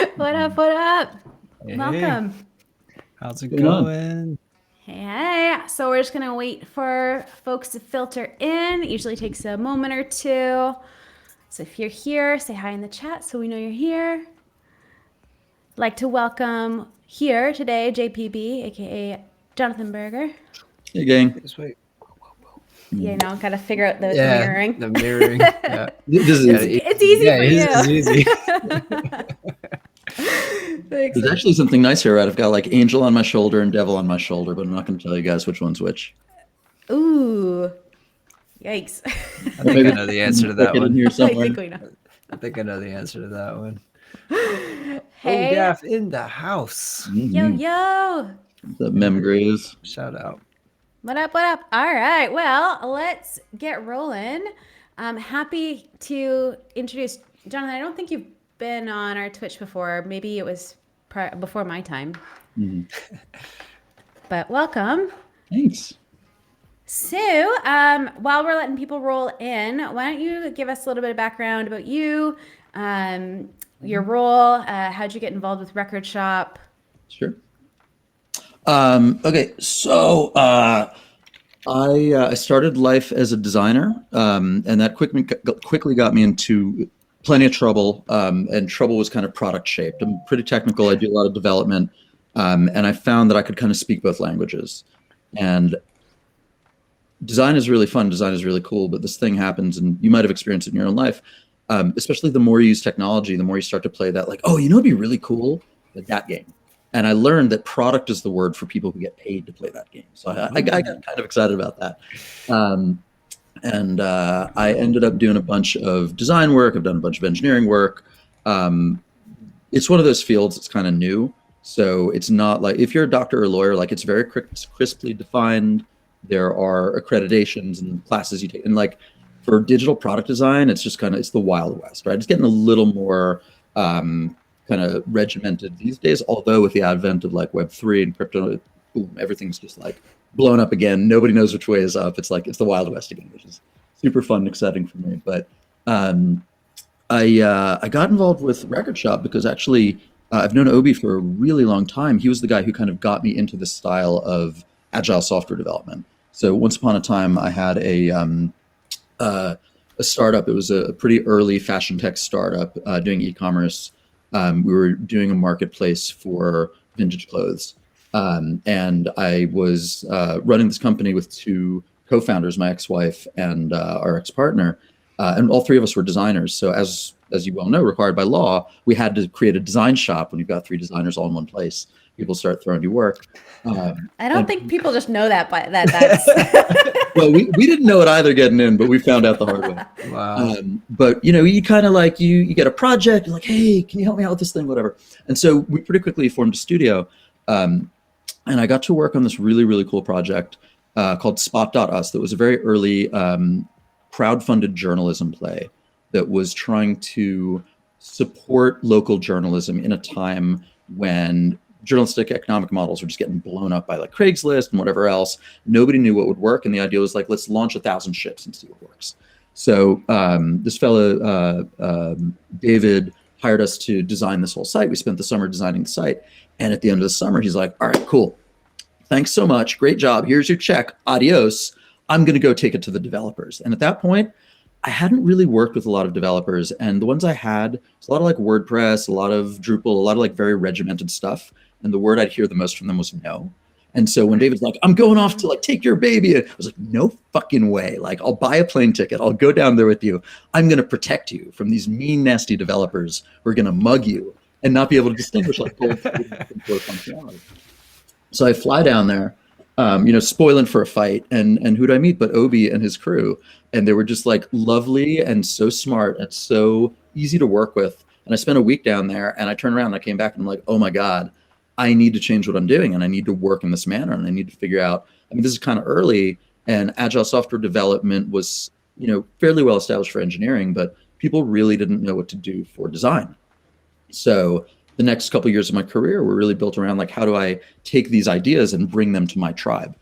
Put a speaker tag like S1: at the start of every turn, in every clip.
S1: What up? What up?
S2: Hey,
S1: Welcome.
S2: how's it
S3: Going on?
S2: going?
S1: Hey. So we're just gonna wait for folks to filter in. It usually takes a moment or two. So if you're here, say hi in the chat so we know you're here. Like to welcome here today JPB, aka Jonathan Berger.
S3: Hey, gang.
S2: Just wait.
S1: You know, gotta figure out the
S2: Yeah,
S1: mirroring.
S2: the mirroring. Yeah,
S3: This is
S1: It's easy
S2: yeah,
S1: for
S2: it is
S1: you.
S2: easy.
S3: There's actually something nice here, right? I've got like angel on my shoulder and devil on my shoulder, but I'm not going to tell you guys which one's which.
S1: Ooh. Yikes.
S2: I think I know the answer to that
S3: In
S2: one.
S3: here
S1: I
S3: somewhere.
S1: think we know.
S2: I think I know the answer to that one.
S1: Hey.
S2: Gaff in the house.
S1: Yo, yo.
S3: The Mem Grays.
S2: Shout out.
S1: What up? What up? All right. Well, let's get rolling. I'm happy to introduce Jonathan. I don't think you've been on our Twitch before. Maybe it was before my time. But welcome.
S3: Thanks.
S1: So, while we're letting people roll in, why don't you give us a little bit of background about you, your role, how'd you get involved with Record Shop?
S3: Sure. Okay, so I started life as a designer, and that quickly got me into plenty of trouble, and trouble was kind of product shaped. I'm pretty technical. I do a lot of development, and I found that I could kind of speak both languages. And design is really fun. Design is really cool, but this thing happens, and you might have experienced it in your own life. Especially the more you use technology, the more you start to play that, like, oh, you know, it'd be really cool, like that game. And I learned that product is the word for people who get paid to play that game. So I got kind of excited about that. And I ended up doing a bunch of design work. I've done a bunch of engineering work. It's one of those fields that's kind of new. So it's not like, if you're a doctor or a lawyer, like it's very crisply defined. There are accreditations and classes you take. And like for digital product design, it's just kind of, it's the Wild West, right? It's getting a little more kind of regimented these days, although with the advent of like Web3 and crypto, boom, everything's just like blown up again. Nobody knows which way is up. It's like, it's the Wild West again, which is super fun and exciting for me. But I got involved with Record Shop because actually I've known Obi for a really long time. He was the guy who kind of got me into this style of agile software development. So once upon a time, I had a startup. It was a pretty early fashion tech startup doing e-commerce. We were doing a marketplace for vintage clothes. And I was running this company with two co-founders, my ex-wife and our ex-partner. And all three of us were designers. So as you well know, required by law, we had to create a design shop. When you've got three designers all in one place, people start throwing you work.
S1: I don't think people just know that, but that's
S3: well, we didn't know it either getting in, but we found out the hard way.
S2: Wow.
S3: But you know, you kind of like you get a project, you're like, hey, can you help me out with this thing, whatever. And so we pretty quickly formed a studio, and I got to work on this really, really cool project called Spot.us. That was a very early crowdfunded journalism play that was trying to support local journalism in a time when journalistic economic models were just getting blown up by like Craigslist and whatever else. Nobody knew what would work. And the idea was like, let's launch 1,000 ships and see what works. So this fellow, David, hired us to design this whole site. We spent the summer designing the site. And at the end of the summer, he's like, all right, cool. Thanks so much. Great job. Here's your check. Adios. I'm going to go take it to the developers. And at that point, I hadn't really worked with a lot of developers. And the ones I had, it's a lot of like WordPress, a lot of Drupal, a lot of like very regimented stuff. And the word I'd hear the most from them was no. And so when David's like, I'm going off to like take your baby, I was like, no fucking way. Like, I'll buy a plane ticket. I'll go down there with you. I'm going to protect you from these mean, nasty developers who are going to mug you and not be able to distinguish like gold from functionality. So I fly down there, you know, spoiling for a fight. And who do I meet but Obi and his crew? And they were just like lovely and so smart and so easy to work with. And I spent a week down there and I turned around and I came back and I'm like, oh my God, I need to change what I'm doing and I need to work in this manner and I need to figure out, I mean, this is kind of early and agile software development was, you know, fairly well established for engineering, but people really didn't know what to do for design. So the next couple of years of my career were really built around like, how do I take these ideas and bring them to my tribe?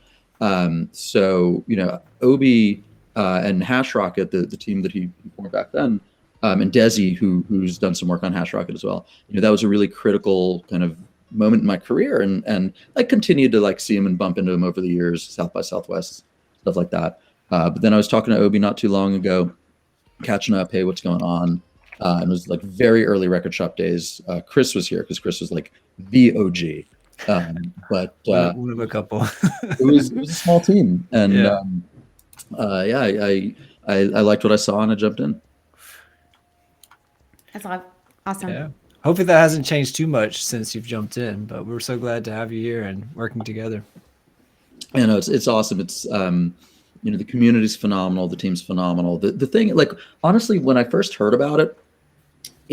S3: So, you know, Obi and Hash Rocket, the team that he formed back then, and Desi, who's done some work on Hash Rocket as well. That was a really critical kind of moment in my career, and I continued to like see him and bump into him over the years, South by Southwest, stuff like that. But then I was talking to Obi not too long ago, catching up, hey, what's going on? And it was like very early record shop days. Chris was here because Chris was like the OG. But
S2: one of a couple.
S3: it was a small team, and
S2: Yeah.
S3: I liked what I saw and I jumped in.
S1: That's awesome.
S2: Yeah. Hopefully that hasn't changed too much since you've jumped in, but we're so glad to have you here and working together.
S3: It's awesome. It's the community's phenomenal, the team's phenomenal. The thing, like, honestly, when I first heard about it,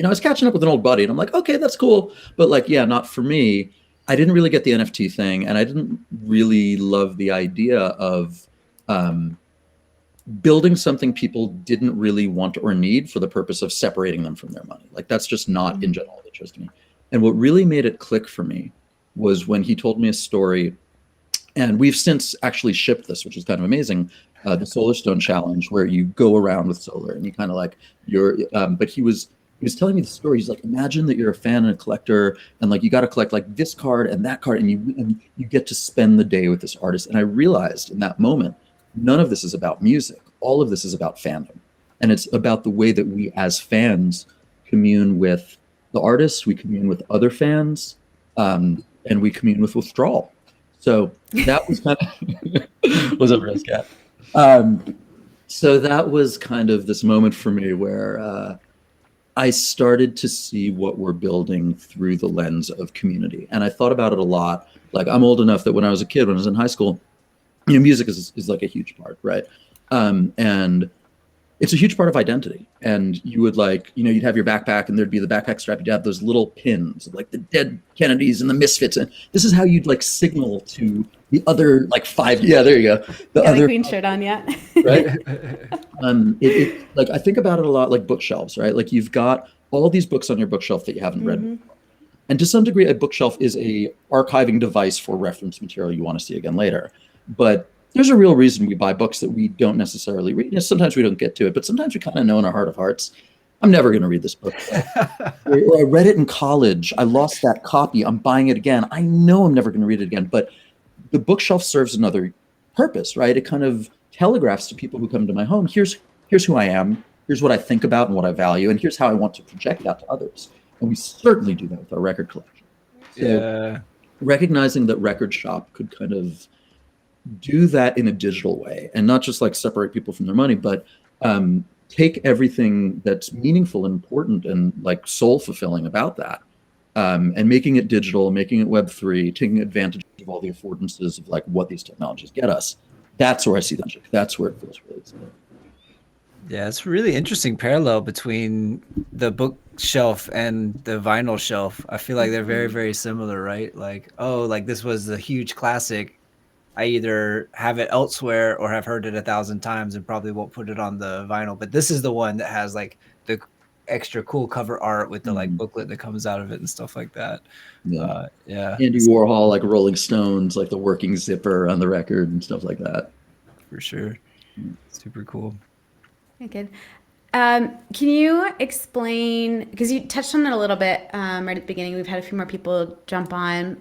S3: I was catching up with an old buddy and I'm like, okay, that's cool, but like, yeah, not for me. I didn't really get the NFT thing, and I didn't really love the idea of building something people didn't really want or need for the purpose of separating them from their money. Like, that's just not in general of interest to me. And what really made it click for me was when he told me a story, and we've since actually shipped this, which is kind of amazing, the Solar Stone Challenge, where you go around with solar and you kind of like but he was telling me the story. He's like, imagine that you're a fan and a collector, and like you got to collect like this card and that card, and you get to spend the day with this artist. And I realized in that moment, none of this is about music. All of this is about fandom, and it's about the way that we as fans commune with the artists, we commune with other fans, and we commune with withdrawal. So that was kind of was a risk cat. So that was kind of this moment for me where I started to see what we're building through the lens of community. And I thought about it a lot. Like, I'm old enough that when I was a kid, when I was in high school, music is like a huge part, right? And it's a huge part of identity. And you would like, you'd have your backpack and there'd be the backpack strap. You'd have those little pins of like the Dead Kennedys and the Misfits. And this is how you'd like signal to the other like five. Yeah, there you go. The other
S1: Queen shirt on yet.
S3: Right. Like, I think about it a lot like bookshelves, right? Like, you've got all these books on your bookshelf that you haven't read before. And to some degree, a bookshelf is a archiving device for reference material you want to see again later. But there's a real reason we buy books that we don't necessarily read. Sometimes we don't get to it, but sometimes we kind of know in our heart of hearts, I'm never going to read this book. Or I read it in college. I lost that copy. I'm buying it again. I know I'm never going to read it again. But the bookshelf serves another purpose, right? It kind of telegraphs to people who come to my home, here's who I am, here's what I think about and what I value, and here's how I want to project that to others. And we certainly do that with our record collection. So recognizing that Record Shop could kind of do that in a digital way, and not just like separate people from their money, but take everything that's meaningful and important and like soul fulfilling about that, and making it digital, making it Web3, taking advantage of all the affordances of like what these technologies get us. That's where I see the magic. That's where it feels really exciting.
S2: Yeah, it's a really interesting parallel between the bookshelf and the vinyl shelf. I feel like they're very, very similar, right? Like, oh, like this was a huge classic. I either have it elsewhere or have heard it 1,000 times and probably won't put it on the vinyl. But this is the one that has like the extra cool cover art with the like booklet that comes out of it and stuff like that.
S3: Yeah.
S2: Yeah.
S3: Andy Warhol, like Rolling Stones, like the working zipper on the record and stuff like that.
S2: For sure. Super cool.
S1: Okay, good. Can you explain, because you touched on it a little bit right at the beginning, we've had a few more people jump on.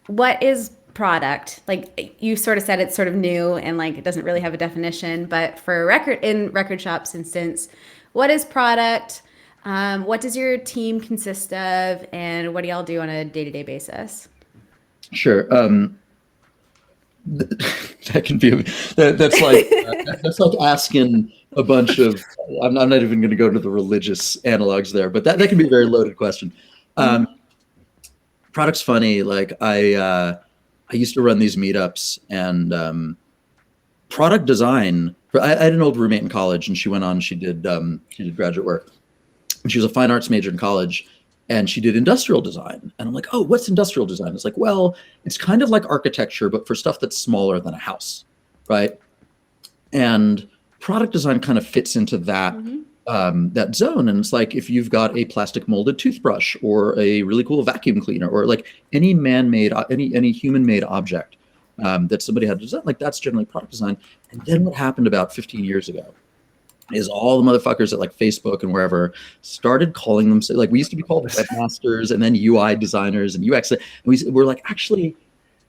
S1: What is product? Like, you sort of said it's sort of new and like it doesn't really have a definition, but for record shops instance, what is product? What does your team consist of, and what do y'all do on a day-to-day basis?
S3: Sure. That can be that's like asking a bunch of I'm not even going to go to the religious analogs there, but that can be a very loaded question. Product's funny. Like, I used to run these meetups, and product design. I had an old roommate in college, and she went on. She did graduate work, and she was a fine arts major in college. And she did industrial design. And I'm like, oh, what's industrial design? It's like, well, it's kind of like architecture, but for stuff that's smaller than a house, right? And product design kind of fits into that that zone. And it's like, if you've got a plastic molded toothbrush or a really cool vacuum cleaner, or like any man-made, any human-made object that somebody had to design, like, that's generally product design. And then what happened about 15 years ago is all the motherfuckers at like Facebook and wherever started calling them, like, we used to be called webmasters and then UI designers and UX. And we're like, actually,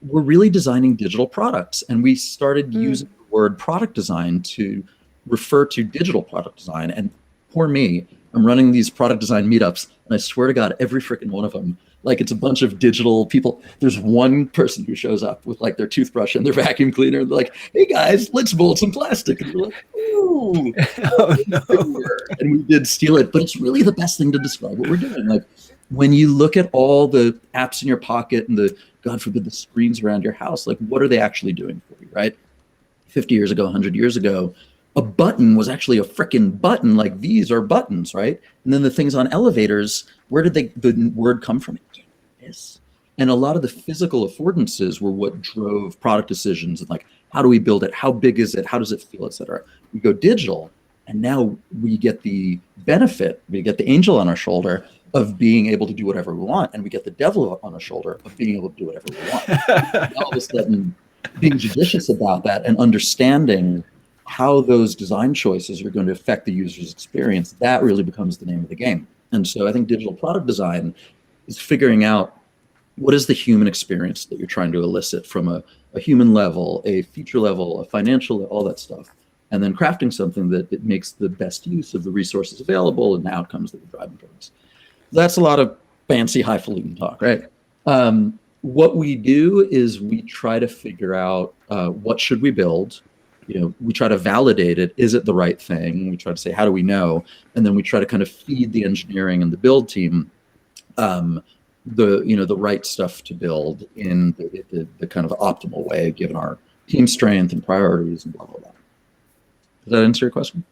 S3: we're really designing digital products. And we started using the word product design to refer to digital product design. And poor me, I'm running these product design meetups, and I swear to God, every freaking one of them, like, it's a bunch of digital people. There's one person who shows up with like their toothbrush and their vacuum cleaner. They're like, hey guys, let's mold some plastic. And we're like, ooh,
S2: Oh no.
S3: and we did steal it. But it's really the best thing to describe what we're doing. Like, when you look at all the apps in your pocket and the, God forbid, the screens around your house, like, what are they actually doing for you, right? 50 years ago, 100 years ago, a button was actually a frickin' button. Like, these are buttons, right? And then the things on elevators, where did the word come from? Yes. And a lot of the physical affordances were what drove product decisions, and like, how do we build it? How big is it? How does it feel, et cetera? We go digital, and now we get the benefit, we get the angel on our shoulder of being able to do whatever we want, and we get the devil on our shoulder of being able to do whatever we want. And all of a sudden, being judicious about that and understanding how those design choices are going to affect the user's experience, that really becomes the name of the game. And so I think digital product design is figuring out what is the human experience that you're trying to elicit from a human level, a feature level, a financial, all that stuff, and then crafting something that it makes the best use of the resources available and the outcomes that we're driving towards. That's a lot of fancy highfalutin talk, right? What we do is we try to figure out what should we build. You know, we try to validate it. Is it the right thing? We try to say, how do we know? And then we try to kind of feed the engineering and the build team the right stuff to build in the kind of optimal way, given our team strength and priorities and blah blah blah. Does that answer your question?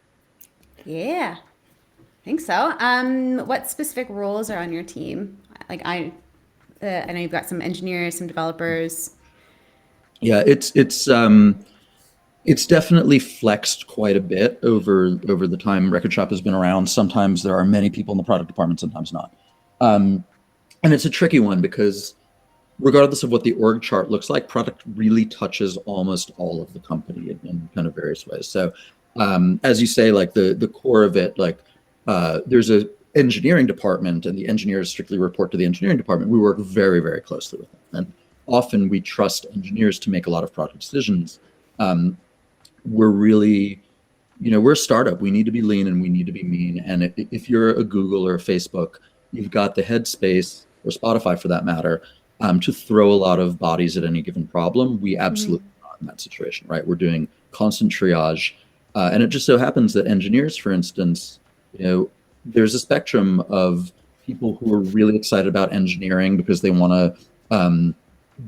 S1: Yeah, I think so. What specific roles are on your team? Like, I know you've got some engineers, some developers.
S3: Yeah, it's definitely flexed quite a bit over the time Record Shop has been around. Sometimes there are many people in the product department, sometimes not. And it's a tricky one because regardless of what the org chart looks like, product really touches almost all of the company in kind of various ways. So as you say, like the core of it, like there's a engineering department and the engineers strictly report to the engineering department. We work very, very closely with them. And often we trust engineers to make a lot of product decisions. We're really, we're a startup. We need to be lean and we need to be mean. And if you're a Google or a Facebook, you've got the headspace, or Spotify for that matter, to throw a lot of bodies at any given problem. We absolutely not in that situation, right? We're doing constant triage. And it just so happens that engineers, for instance, there's a spectrum of people who are really excited about engineering because they want to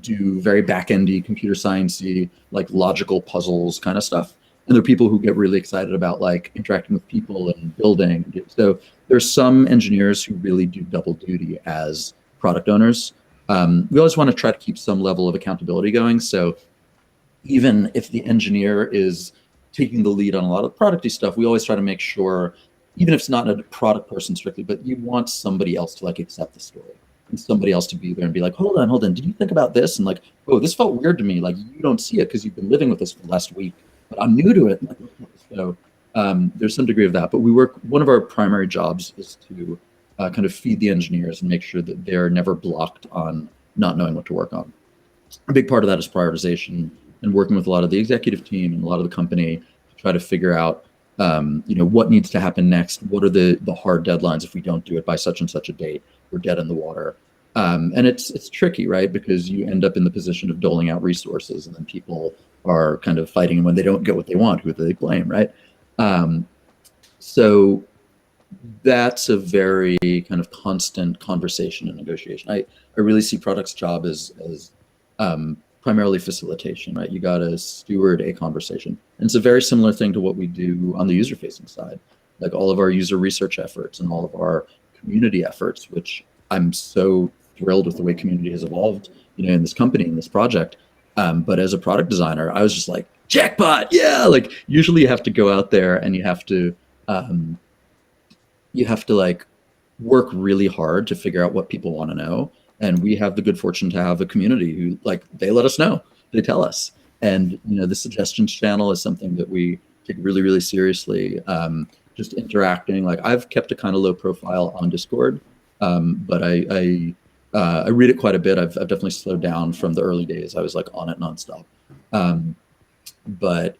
S3: do very back-endy, computer sciencey, like logical puzzles kind of stuff. And there are people who get really excited about like interacting with people and building. So there's some engineers who really do double duty as product owners. We always want to try to keep some level of accountability going. So even if the engineer is taking the lead on a lot of producty stuff, we always try to make sure, even if it's not a product person strictly, but you want somebody else to like accept the story and somebody else to be there and be like, hold on, did you think about this? And like, oh, this felt weird to me. Like, you don't see it because you've been living with this for the last week, but I'm new to it. So there's some degree of that, but one of our primary jobs is to kind of feed the engineers and make sure that they're never blocked on not knowing what to work on. A big part of that is prioritization and working with a lot of the executive team and a lot of the company to try to figure out, what needs to happen next. What are the hard deadlines? If we don't do it by such and such a date, we're dead in the water. And it's tricky, right? Because you end up in the position of doling out resources, and then people are kind of fighting when they don't get what they want. Who do they blame, right? So that's a very kind of constant conversation and negotiation. I really see product's job as primarily facilitation, right? You got to steward a conversation. And it's a very similar thing to what we do on the user-facing side, like all of our user research efforts and all of our community efforts, which I'm so thrilled with the way community has evolved, in this company, in this project. But as a product designer, I was just like, jackpot, yeah! Like, usually you have to go out there and you have to like work really hard to figure out what people want to know. And we have the good fortune to have a community who, like, they let us know, they tell us. And, the suggestions channel is something that we take really, really seriously. Just interacting. Like I've kept a kind of low profile on Discord, but I read it quite a bit. I've definitely slowed down from the early days. I was like on it nonstop. But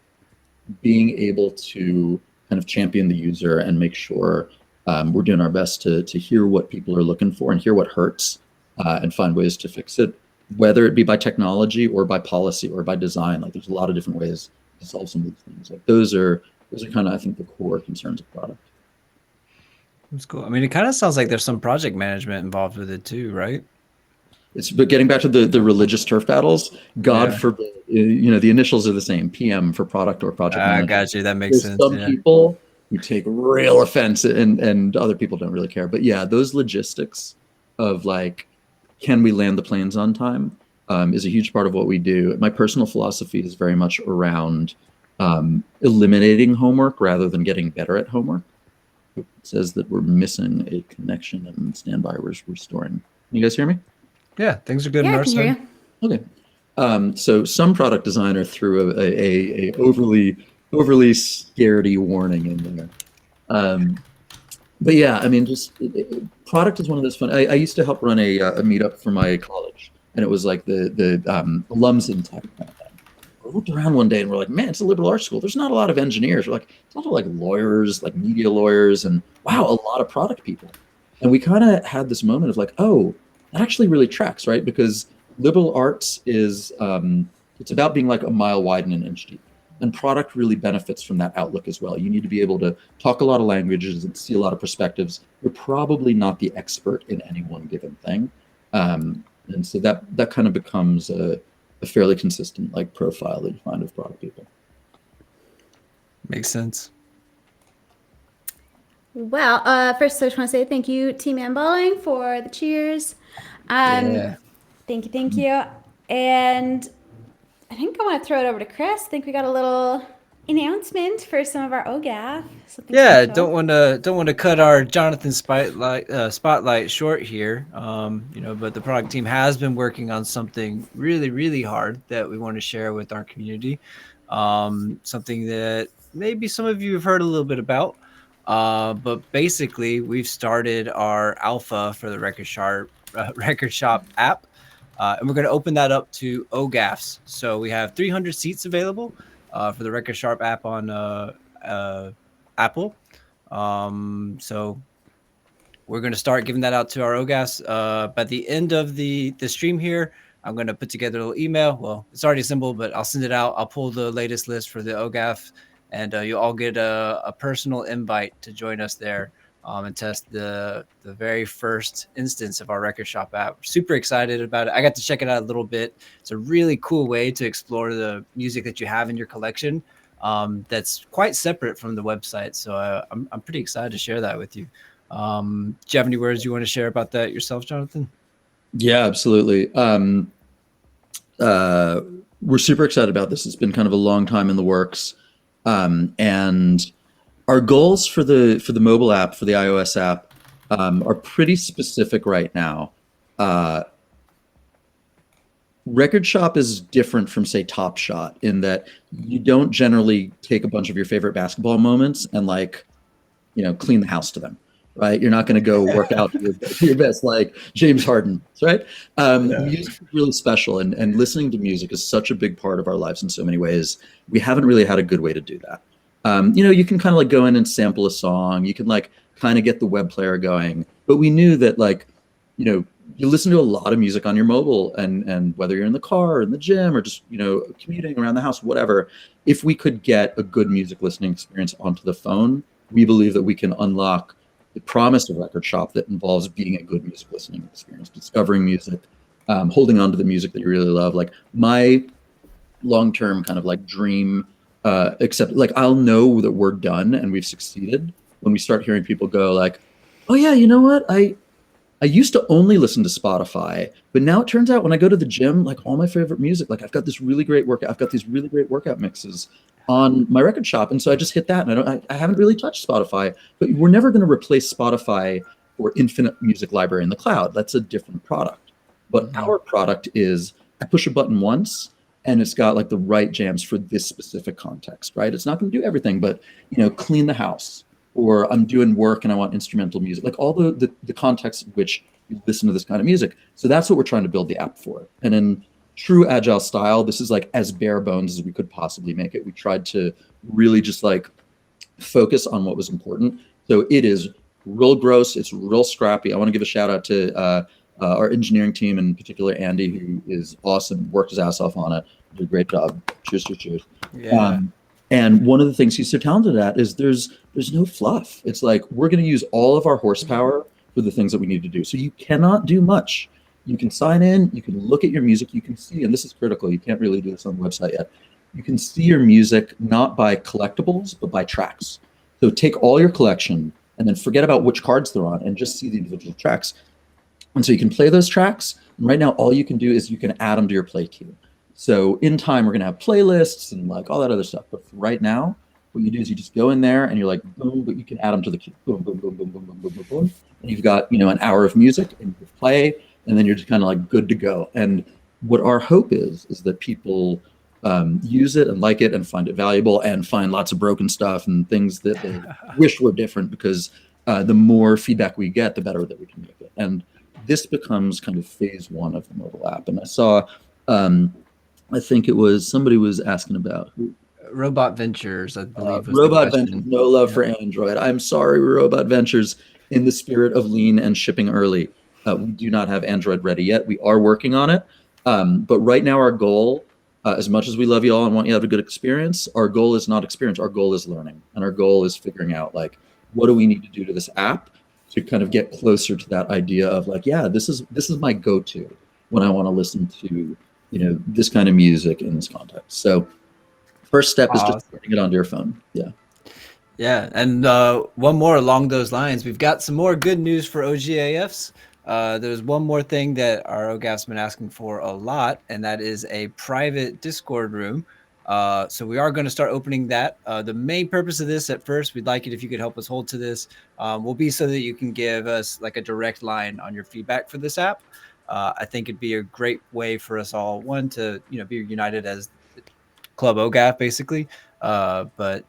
S3: being able to kind of champion the user and make sure we're doing our best to hear what people are looking for and hear what hurts and find ways to fix it, whether it be by technology or by policy or by design. Like there's a lot of different ways to solve some of these things. Like those are kind of, I think, the core concerns of product.
S2: That's cool. I mean, it kind of sounds like there's some project management involved with it too, right?
S3: But getting back to the religious turf battles, God forbid, the initials are the same, PM for product or project manager.
S2: Got you. That makes sense.
S3: Some people who take real offense and other people don't really care. But yeah, those logistics of like, can we land the planes on time is a huge part of what we do. My personal philosophy is very much around eliminating homework rather than getting better at homework. It says that we're missing a connection and standby we're restoring. Can you guys hear me?
S2: Yeah, things are good on our side.
S3: Okay. So some product designer threw a overly scaredy warning in there. But yeah, I mean, just product is one of those fun. I used to help run a meetup for my college, and it was like the alums in tech. We looked around one day and we're like, man, it's a liberal arts school. There's not a lot of engineers. We're like, it's not like lawyers, like media lawyers, and wow, a lot of product people. And we kind of had this moment of like, oh, that actually really tracks, right? Because liberal arts is, it's about being like a mile wide and an inch deep. And product really benefits from that outlook as well. You need to be able to talk a lot of languages and see a lot of perspectives. You're probably not the expert in any one given thing. And so that kind of becomes a fairly consistent like profile that you find of product people.
S2: Makes sense.
S1: Well, first I just want to say thank you, Team Balling, for the cheers. Thank you. And I think I want to throw it over to Chris. I think we got a little announcement for some of our OGAF.
S2: Yeah, don't want to cut our Jonathan spotlight short here. But the product team has been working on something really, really hard that we want to share with our community. Something that maybe some of you have heard a little bit about. But basically, we've started our alpha for the Record Shop app. And we're going to open that up to OGAFs. So we have 300 seats available for the Record Shop app on Apple. So we're going to start giving that out to our OGAFs. By the end of the stream here, I'm going to put together a little email. Well, it's already assembled, but I'll send it out. I'll pull the latest list for the OGAF, and you'll all get a personal invite to join us there. And test the very first instance of our Record Shop app. We're super excited about it. I got to check it out a little bit. It's a really cool way to explore the music that you have in your collection that's quite separate from the website. So I'm pretty excited to share that with you. Do you have any words you want to share about that yourself, Jonathan?
S3: Yeah, absolutely. We're super excited about this. It's been kind of a long time in the works. And our goals for the mobile app, for the iOS app, are pretty specific right now. Record Shop is different from, say, Top Shot in that you don't generally take a bunch of your favorite basketball moments and clean the house to them, right? You're not going to go work out your best like James Harden, right? Music is really special, and listening to music is such a big part of our lives in so many ways. We haven't really had a good way to do that. You can kind of like go in and sample a song. You can like kind of get the web player going. But we knew that you listen to a lot of music on your mobile, and whether you're in the car or in the gym or just, commuting around the house, whatever, if we could get a good music listening experience onto the phone, we believe that we can unlock the promise of Record Shop that involves being a good music listening experience, discovering music, holding on to the music that you really love. Like my long-term kind of like dream, except like I'll know that we're done and we've succeeded when we start hearing people go like, oh yeah, you know what? I used to only listen to Spotify, but now it turns out when I go to the gym, like all my favorite music, like I've got this really great workout. I've got these really great workout mixes on my Record Shop. And so I just hit that, and I haven't really touched Spotify, but we're never going to replace Spotify or infinite music library in the cloud. That's a different product. But our product is I push a button once, and it's got like the right jams for this specific context, right? It's not going to do everything, but clean the house, or I'm doing work and I want instrumental music, like all the context in which you listen to this kind of music. So that's what we're trying to build the app for. And in true agile style, this is like as bare bones as we could possibly make it. We tried to really just like focus on what was important. So it is real gross. It's real scrappy. I want to give a shout out to our engineering team, in particular Andy, who is awesome, worked his ass off on it, did a great job. Cheers, cheers, cheers.
S2: Yeah.
S3: And one of the things he's so talented at is there's no fluff. It's like we're going to use all of our horsepower for the things that we need to do. So you cannot do much. You can sign in, you can look at your music, you can see, and this is critical, you can't really do this on the website yet. You can see your music not by collectibles, but by tracks. So take all your collection and then forget about which cards they're on and just see the individual tracks. And so you can play those tracks. And right now, all you can do is you can add them to your play queue. So in time, we're going to have playlists and like all that other stuff. But for right now, what you do is you just go in there and you're like, boom, but you can add them to the queue. Boom, boom, boom, boom, boom, boom, boom, boom, boom. And you've got, an hour of music and you play, and then you're just kind of like good to go. And what our hope is that people use it and like it and find it valuable and find lots of broken stuff and things that they wish were different, because the more feedback we get, the better that we can make it. And this becomes kind of phase one of the mobile app. And I saw, I think it was somebody was asking about
S2: Robot Ventures, I believe. Was
S3: Robot Ventures, no love for Android. I'm sorry, Robot Ventures. In the spirit of lean and shipping early, we do not have Android ready yet. We are working on it. But right now our goal, as much as we love you all and want you to have a good experience, our goal is not experience. Our goal is learning. And our goal is figuring out like, what do we need to do to this app to kind of get closer to that idea of like, yeah, this is my go-to when I want to listen to, this kind of music in this context. So first step is just putting it onto your phone. Yeah.
S2: Yeah, and one more along those lines. We've got some more good news for OGAFs. There's one more thing that our OGAF's been asking for a lot, and that is a private Discord room. So we are going to start opening that. The main purpose of this at first, we'd like it if you could help us hold to this, will be so that you can give us like a direct line on your feedback for this app. I think it'd be a great way for us all, one, to be united as Club OGAF, basically. But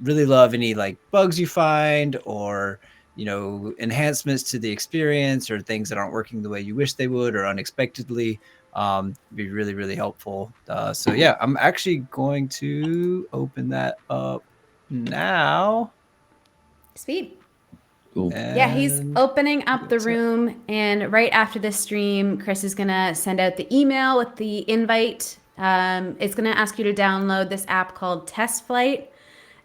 S2: really love any like bugs you find, or enhancements to the experience, or things that aren't working the way you wish they would, or unexpectedly. Be really, really helpful. So yeah, I'm actually going to open that up now.
S1: Sweet.
S3: Cool.
S1: Yeah, he's opening up the room, and right after this stream, Chris is gonna send out the email with the invite. It's gonna ask you to download this app called Test Flight,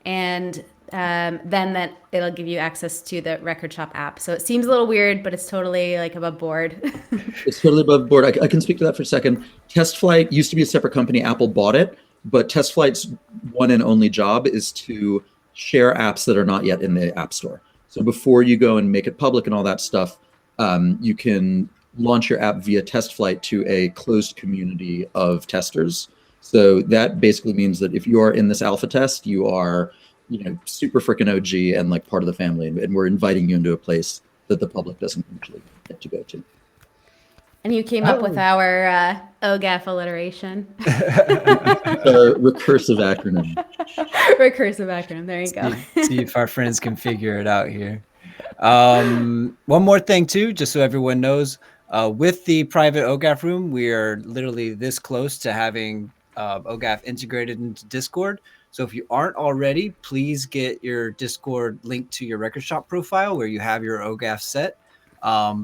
S1: and then that it'll give you access to the Record Shop app. So it seems a little weird, but it's totally like above board.
S3: It's totally above board. I can speak to that for a second. Test Flight used to be a separate company. Apple bought it, but Test Flight's one and only job is to share apps that are not yet in the App Store. So before you go and make it public and all that stuff, you can launch your app via Test Flight to a closed community of testers. So that basically means that if you are in this alpha test, you are, super freaking OG and like part of the family, and we're inviting you into a place that the public doesn't usually get to go to.
S1: And you came up with our OGAF alliteration.
S3: Recursive acronym.
S1: Recursive acronym. There you go.
S2: See if our friends can figure it out here. One more thing too, just so everyone knows, with the private OGAF room, we are literally this close to having OGAF integrated into Discord. So if you aren't already, please get your Discord linked to your Record Shop profile where you have your OGAF set,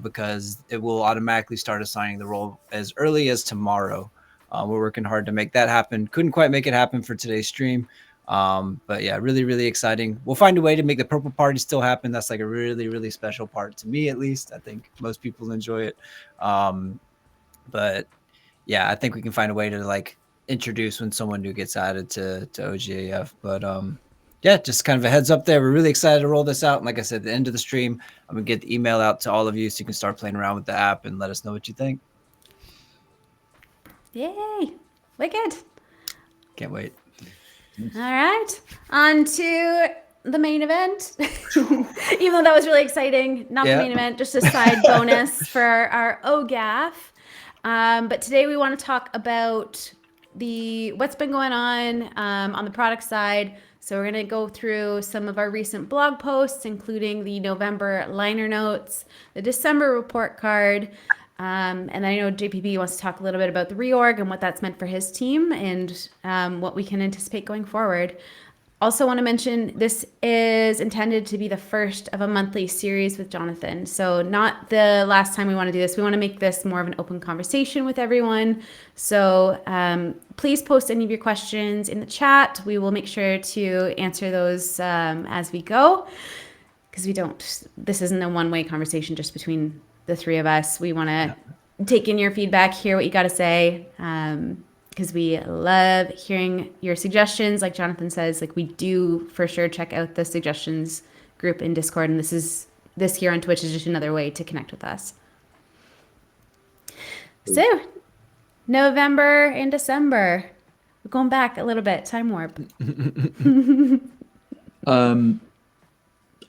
S2: because it will automatically start assigning the role as early as tomorrow. We're working hard to make that happen. Couldn't quite make it happen for today's stream. But yeah, really, really exciting. We'll find a way to make the purple party still happen. That's like a really, really special part to me, at least. I think most people enjoy it. But yeah, I think we can find a way to like introduce when someone new gets added to OGAF. But yeah, just kind of a heads up there. We're really excited to roll this out. And like I said, at the end of the stream, I'm gonna get the email out to all of you so you can start playing around with the app and let us know what you think.
S1: Yay! Wicked.
S2: Can't wait.
S1: All right, on to the main event. Even though that was really exciting, not the main event, just a side bonus for our OGAF. But today we want to talk about what's been going on the product side. So we're going to go through some of our recent blog posts, including the November liner notes, the December report card, and I know JPB wants to talk a little bit about the reorg and what that's meant for his team and what we can anticipate going forward. Also want to mention this is intended to be the first of a monthly series with Jonathan. So not the last time we want to do this. We want to make this more of an open conversation with everyone. So please post any of your questions in the chat. We will make sure to answer those as we go, because this isn't a one-way conversation just between the three of us. We want to take in your feedback, hear what you got to say. Because we love hearing your suggestions. Like Jonathan says, like we do for sure check out the suggestions group in Discord. And this here on Twitch is just another way to connect with us. So November and December, we're going back a little bit, time warp.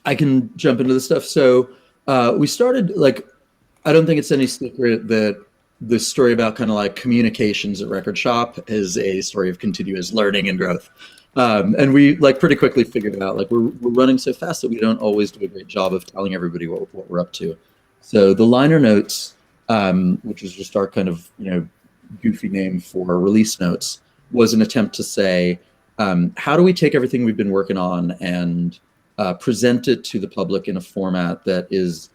S3: I can jump into this stuff. So we started, like, I don't think it's any secret that the story about kind of like communications at Record Shop is a story of continuous learning and growth. And we like pretty quickly figured it out. Like we're running so fast that we don't always do a great job of telling everybody what we're up to. So the liner notes, which is just our kind of, goofy name for release notes, was an attempt to say, how do we take everything we've been working on and present it to the public in a format that is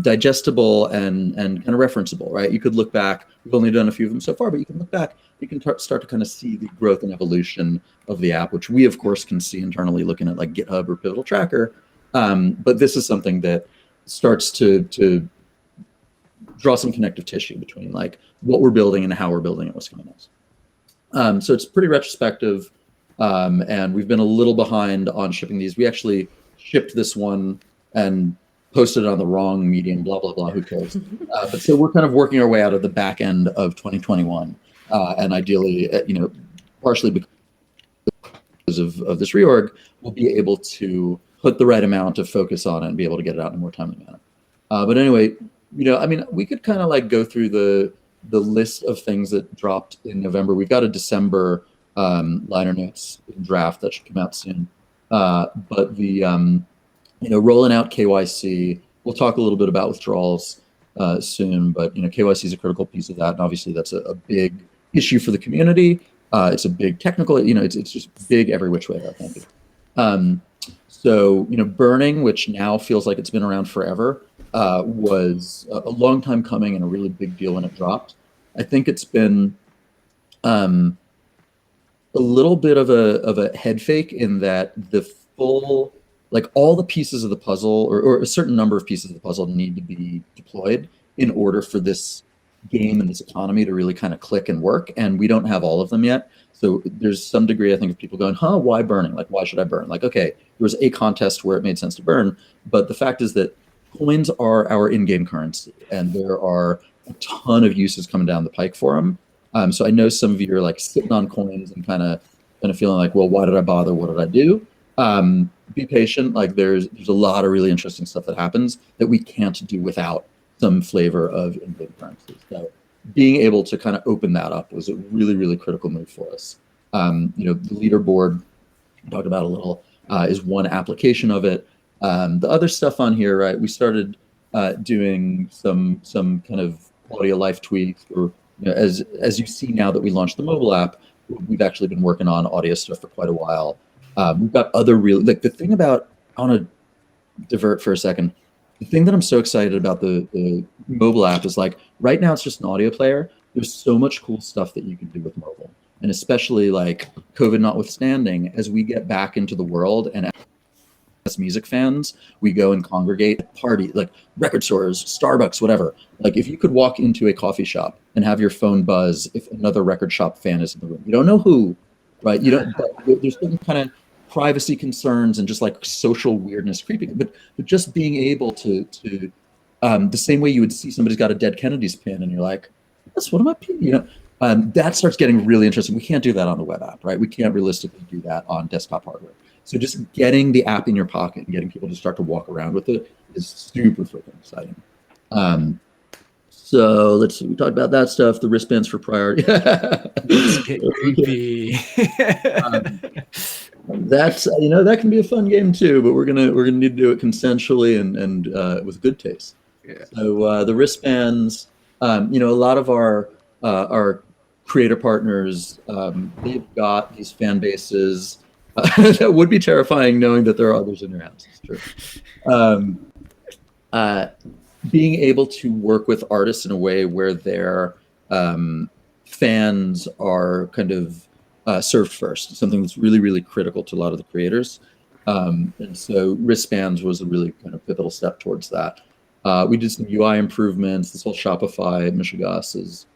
S3: digestible and kind of referenceable, right? You could look back, we've only done a few of them so far, but you can look back, you can start to kind of see the growth and evolution of the app, which we of course can see internally looking at like GitHub or Pivotal Tracker. But this is something that starts to draw some connective tissue between like what we're building and how we're building it, what's coming next. So it's pretty retrospective, and we've been a little behind on shipping these. We actually shipped this one and posted it on the wrong medium, blah, blah, blah, who cares? But so we're kind of working our way out of the back end of 2021. And ideally, partially because of this reorg, we'll be able to put the right amount of focus on it and be able to get it out in a more timely manner. But anyway, we could kind of like go through the list of things that dropped in November. We've got a December liner notes draft that should come out soon. But the rolling out KYC. We'll talk a little bit about withdrawals soon, but KYC is a critical piece of that, and obviously that's a big issue for the community. It's a big technical, it's just big every which way, I think. So burning, which now feels like it's been around forever, was a long time coming and a really big deal when it dropped. I think it's been a little bit of a head fake in that the full, like all the pieces of the puzzle or a certain number of pieces of the puzzle need to be deployed in order for this game and this economy to really kind of click and work. And we don't have all of them yet. So there's some degree, I think, of people going, why burning? Like, why should I burn? Like, okay, there was a contest where it made sense to burn. But the fact is that coins are our in-game currency. And there are a ton of uses coming down the pike for them. So I know some of you are like sitting on coins and kind of feeling like, well, why did I bother? What did I do? Be patient. Like there's a lot of really interesting stuff that happens that we can't do without some flavor of in-game currency. So being able to kind of open that up was a really, really critical move for us. The leaderboard, we talked about a little, is one application of it. The other stuff on here, right? We started doing some kind of quality of life tweaks, or as you see now that we launched the mobile app, we've actually been working on audio stuff for quite a while. We've got other the thing about, I want to divert for a second. The thing that I'm so excited about the mobile app is like, right now it's just an audio player. There's so much cool stuff that you can do with mobile. And especially like COVID notwithstanding, as we get back into the world and as music fans, we go and congregate at party, like record stores, Starbucks, whatever. Like if you could walk into a coffee shop and have your phone buzz if another record shop fan is in the room, you don't know who, right? You don't, but there's some kind of privacy concerns and just like social weirdness creeping, but just being able to the same way you would see somebody's got a Dead Kennedys pin and you're like, that's one of my pins, that starts getting really interesting. We can't do that on the web app, right? We can't realistically do that on desktop hardware. So just getting the app in your pocket and getting people to start to walk around with it is super freaking exciting. So let's see, we talked about that stuff, the wristbands for priority.
S2: Let's get creepy.
S3: That's that can be a fun game too, but we're gonna need to do it consensually and with good taste.
S2: Yeah.
S3: So the wristbands, a lot of our creator partners, they've got these fan bases that would be terrifying knowing that there are others in your house. It's true. Being able to work with artists in a way where their fans are kind of served first, something that's really, really critical to a lot of the creators. And so wristbands was a really kind of pivotal step towards that. We did some UI improvements. This whole Shopify Michigas is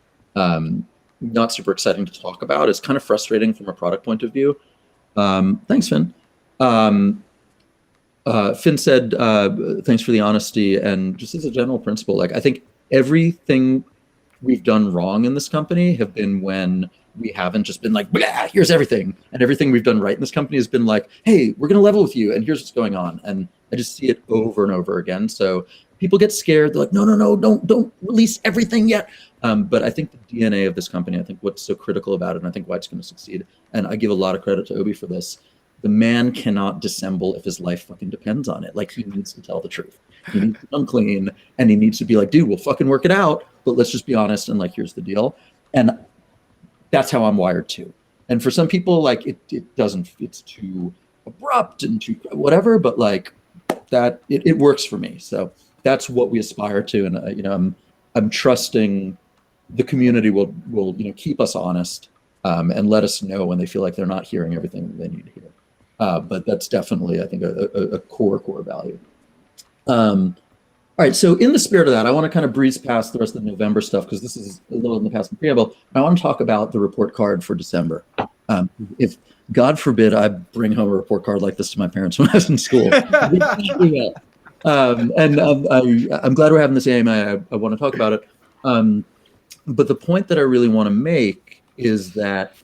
S3: not super exciting to talk about. It's kind of frustrating from a product point of view. Thanks, Finn. Finn said, thanks for the honesty. And just as a general principle, like I think everything we've done wrong in this company have been when we haven't just been like, here's everything. And everything we've done right in this company has been like, hey, we're going to level with you and here's what's going on. And I just see it over and over again. So people get scared. They're like, no, don't release everything yet. But I think the DNA of this company, I think what's so critical about it, and I think why it's going to succeed, and I give a lot of credit to Obi for this, the man cannot dissemble if his life fucking depends on it. Like he needs to tell the truth. He needs to come clean and he needs to be like, dude, we'll fucking work it out, but let's just be honest and like, here's the deal. And that's how I'm wired too. And for some people, like it doesn't, it's too abrupt and too whatever, but like that, it works for me. So that's what we aspire to. And, I'm trusting the community will keep us honest and let us know when they feel like they're not hearing everything that they need to hear. But that's definitely, I think, a core value. All right, so in the spirit of that, I want to kind of breeze past the rest of the November stuff because this is a little in the past and preamble. I want to talk about the report card for December. If, God forbid, I bring home a report card like this to my parents when I was in school. I'm glad we're having this AMA. I want to talk about it. But the point that I really want to make is that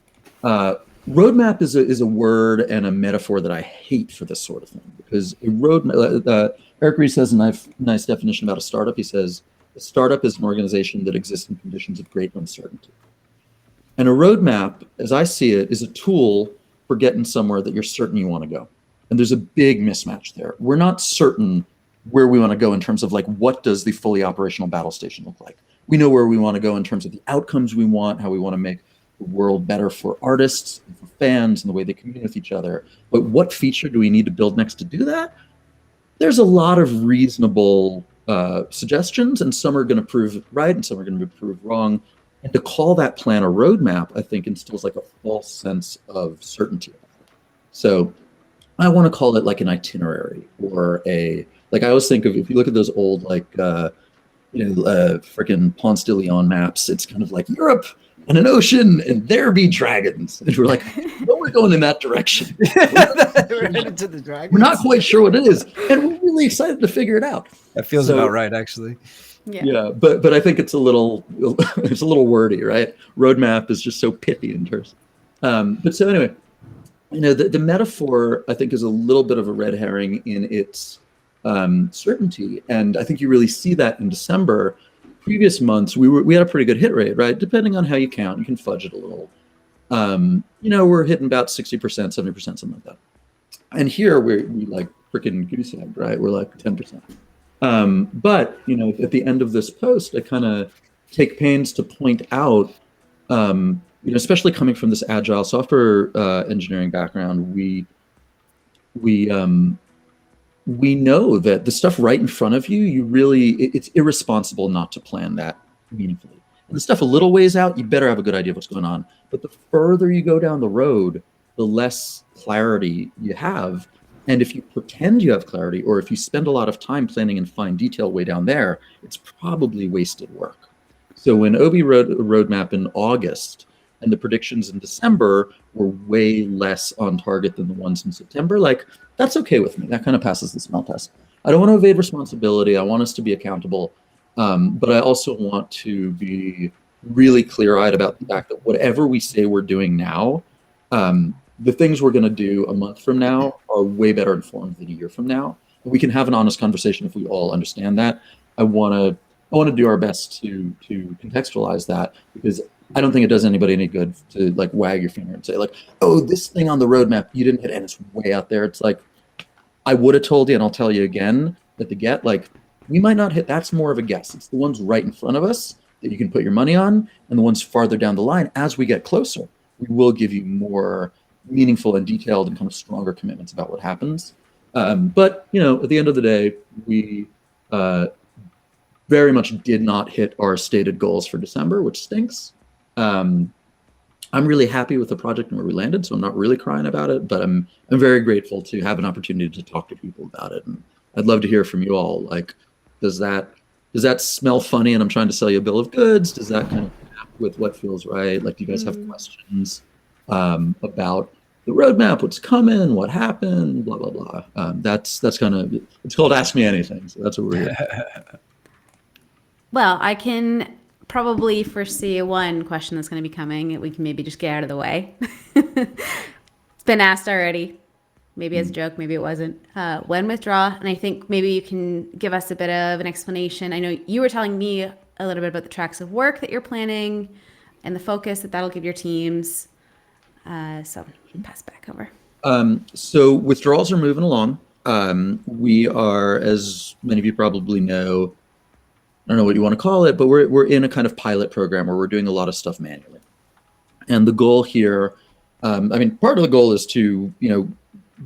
S3: roadmap is a word and a metaphor that I hate for this sort of thing, because a roadmap, Eric Ries has a nice definition about a startup. He says, a startup is an organization that exists in conditions of great uncertainty. And a roadmap, as I see it, is a tool for getting somewhere that you're certain you want to go. And there's a big mismatch there. We're not certain where we want to go in terms of like, what does the fully operational battle station look like? We know where we want to go in terms of the outcomes we want, how we want to make the world better for artists and for fans and the way they communicate with each other. But what feature do we need to build next to do that? There's a lot of reasonable suggestions, and some are going to prove right and some are going to prove wrong. And to call that plan a roadmap, I think instills like a false sense of certainty about it. So I want to call it like an itinerary or like I always think of, if you look at those old like, freaking Ponce de Leon maps, it's kind of like Europe and an ocean and there be dragons. And we're like, no, we're going in that direction.
S2: We're headed to the dragons.
S3: We're not quite sure what it is. And we're really excited to figure it out.
S2: That feels about right, actually.
S1: Yeah,
S3: but I think it's a little wordy, right? Roadmap is just so pithy in terms. But so anyway, the metaphor I think is a little bit of a red herring in its certainty, and I think you really see that in December. Previous months we had a pretty good hit rate, right? Depending on how you count, you can fudge it a little. We're hitting about 60%, 70%, something like that. And here we like freaking goose egg, right? We're like 10%. But at the end of this post, I kind of take pains to point out, especially coming from this agile software engineering background, we know that the stuff right in front of you, it's irresponsible not to plan that meaningfully. And the stuff a little ways out, you better have a good idea of what's going on. But the further you go down the road, the less clarity you have. And if you pretend you have clarity, or if you spend a lot of time planning in fine detail way down there, it's probably wasted work. So when Obi wrote a roadmap in August, and the predictions in December were way less on target than the ones in September, like, that's okay with me. That kind of passes the smell test. I don't want to evade responsibility. I want us to be accountable. But I also want to be really clear-eyed about the fact that whatever we say we're doing now, the things we're going to do a month from now are way better informed than a year from now. And we can have an honest conversation if we all understand that. I want to I want to do our best to contextualize that, because I don't think it does anybody any good to like wag your finger and say like, oh, this thing on the roadmap you didn't hit and it's way out there. It's like, I would have told you, and I'll tell you again, that the get, like, we might not hit, that's more of a guess. It's the ones right in front of us that you can put your money on, and the ones farther down the line, as we get closer, we will give you more meaningful and detailed and kind of stronger commitments about what happens. But, you know, at the end of the day, we very much did not hit our stated goals for December, which stinks. I'm really happy with the project and where we landed, so I'm not really crying about it, but I'm very grateful to have an opportunity to talk to people about it. And I'd love to hear from you all. Like, does that smell funny and I'm trying to sell you a bill of goods? Does that kind of map with what feels right? Like, do you guys have questions about the roadmap, what's coming, what happened, blah, blah, blah. That's kind of, it's called Ask Me Anything, so that's what we're here.
S1: Well, I can probably foresee one question that's going to be coming. We can maybe just get out of the way. It's been asked already. Maybe as a joke, maybe it wasn't. When withdraw, and I think maybe you can give us a bit of an explanation. I know you were telling me a little bit about the tracks of work that you're planning and the focus that'll give your teams. So pass back over.
S3: So withdrawals are moving along. We are, as many of you probably know, I don't know what you want to call it, but we're in a kind of pilot program where we're doing a lot of stuff manually. And the goal here, I mean, part of the goal is to, you know,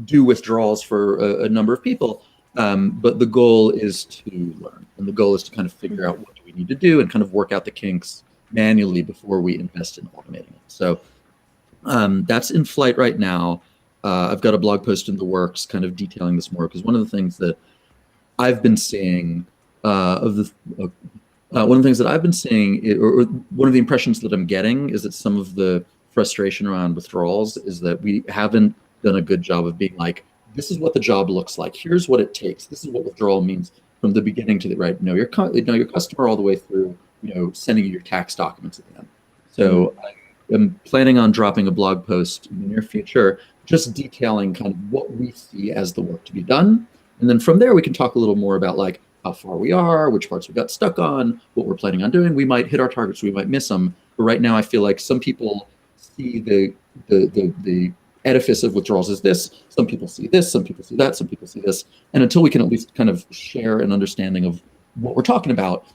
S3: do withdrawals for a number of people, but the goal is to learn, and the goal is to kind of figure out what do we need to do and kind of work out the kinks manually before we invest in automating it. So that's in flight right now. I've got a blog post in the works kind of detailing this more, because one of the things that I've been seeing one of the things that I've been seeing, or one of the impressions that I'm getting, is that some of the frustration around withdrawals is that we haven't done a good job of being like, this is what the job looks like. Here's what it takes. This is what withdrawal means from the beginning to the right. Know your customer all the way through, you know, sending you your tax documents at the end. So I'm planning on dropping a blog post in the near future, just detailing kind of what we see as the work to be done. And then from there, we can talk a little more about like how far we are, which parts we got stuck on, what we're planning on doing. We might hit our targets, we might miss them. But right now, I feel like some people see the edifice of withdrawals as this. Some people see this, some people see that, some people see this. And until we can at least kind of share an understanding of what we're talking about,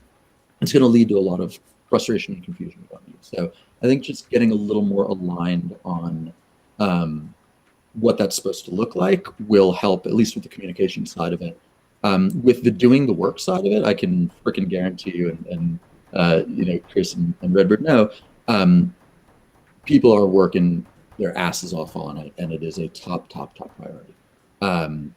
S3: it's going to lead to a lot of frustration and confusion about me. So I think just getting a little more aligned on what that's supposed to look like will help, at least with the communication side of it. With the doing the work side of it, I can freaking guarantee you, and you know, Chris and Redbird know, people are working their asses off on it, and it is a top priority. I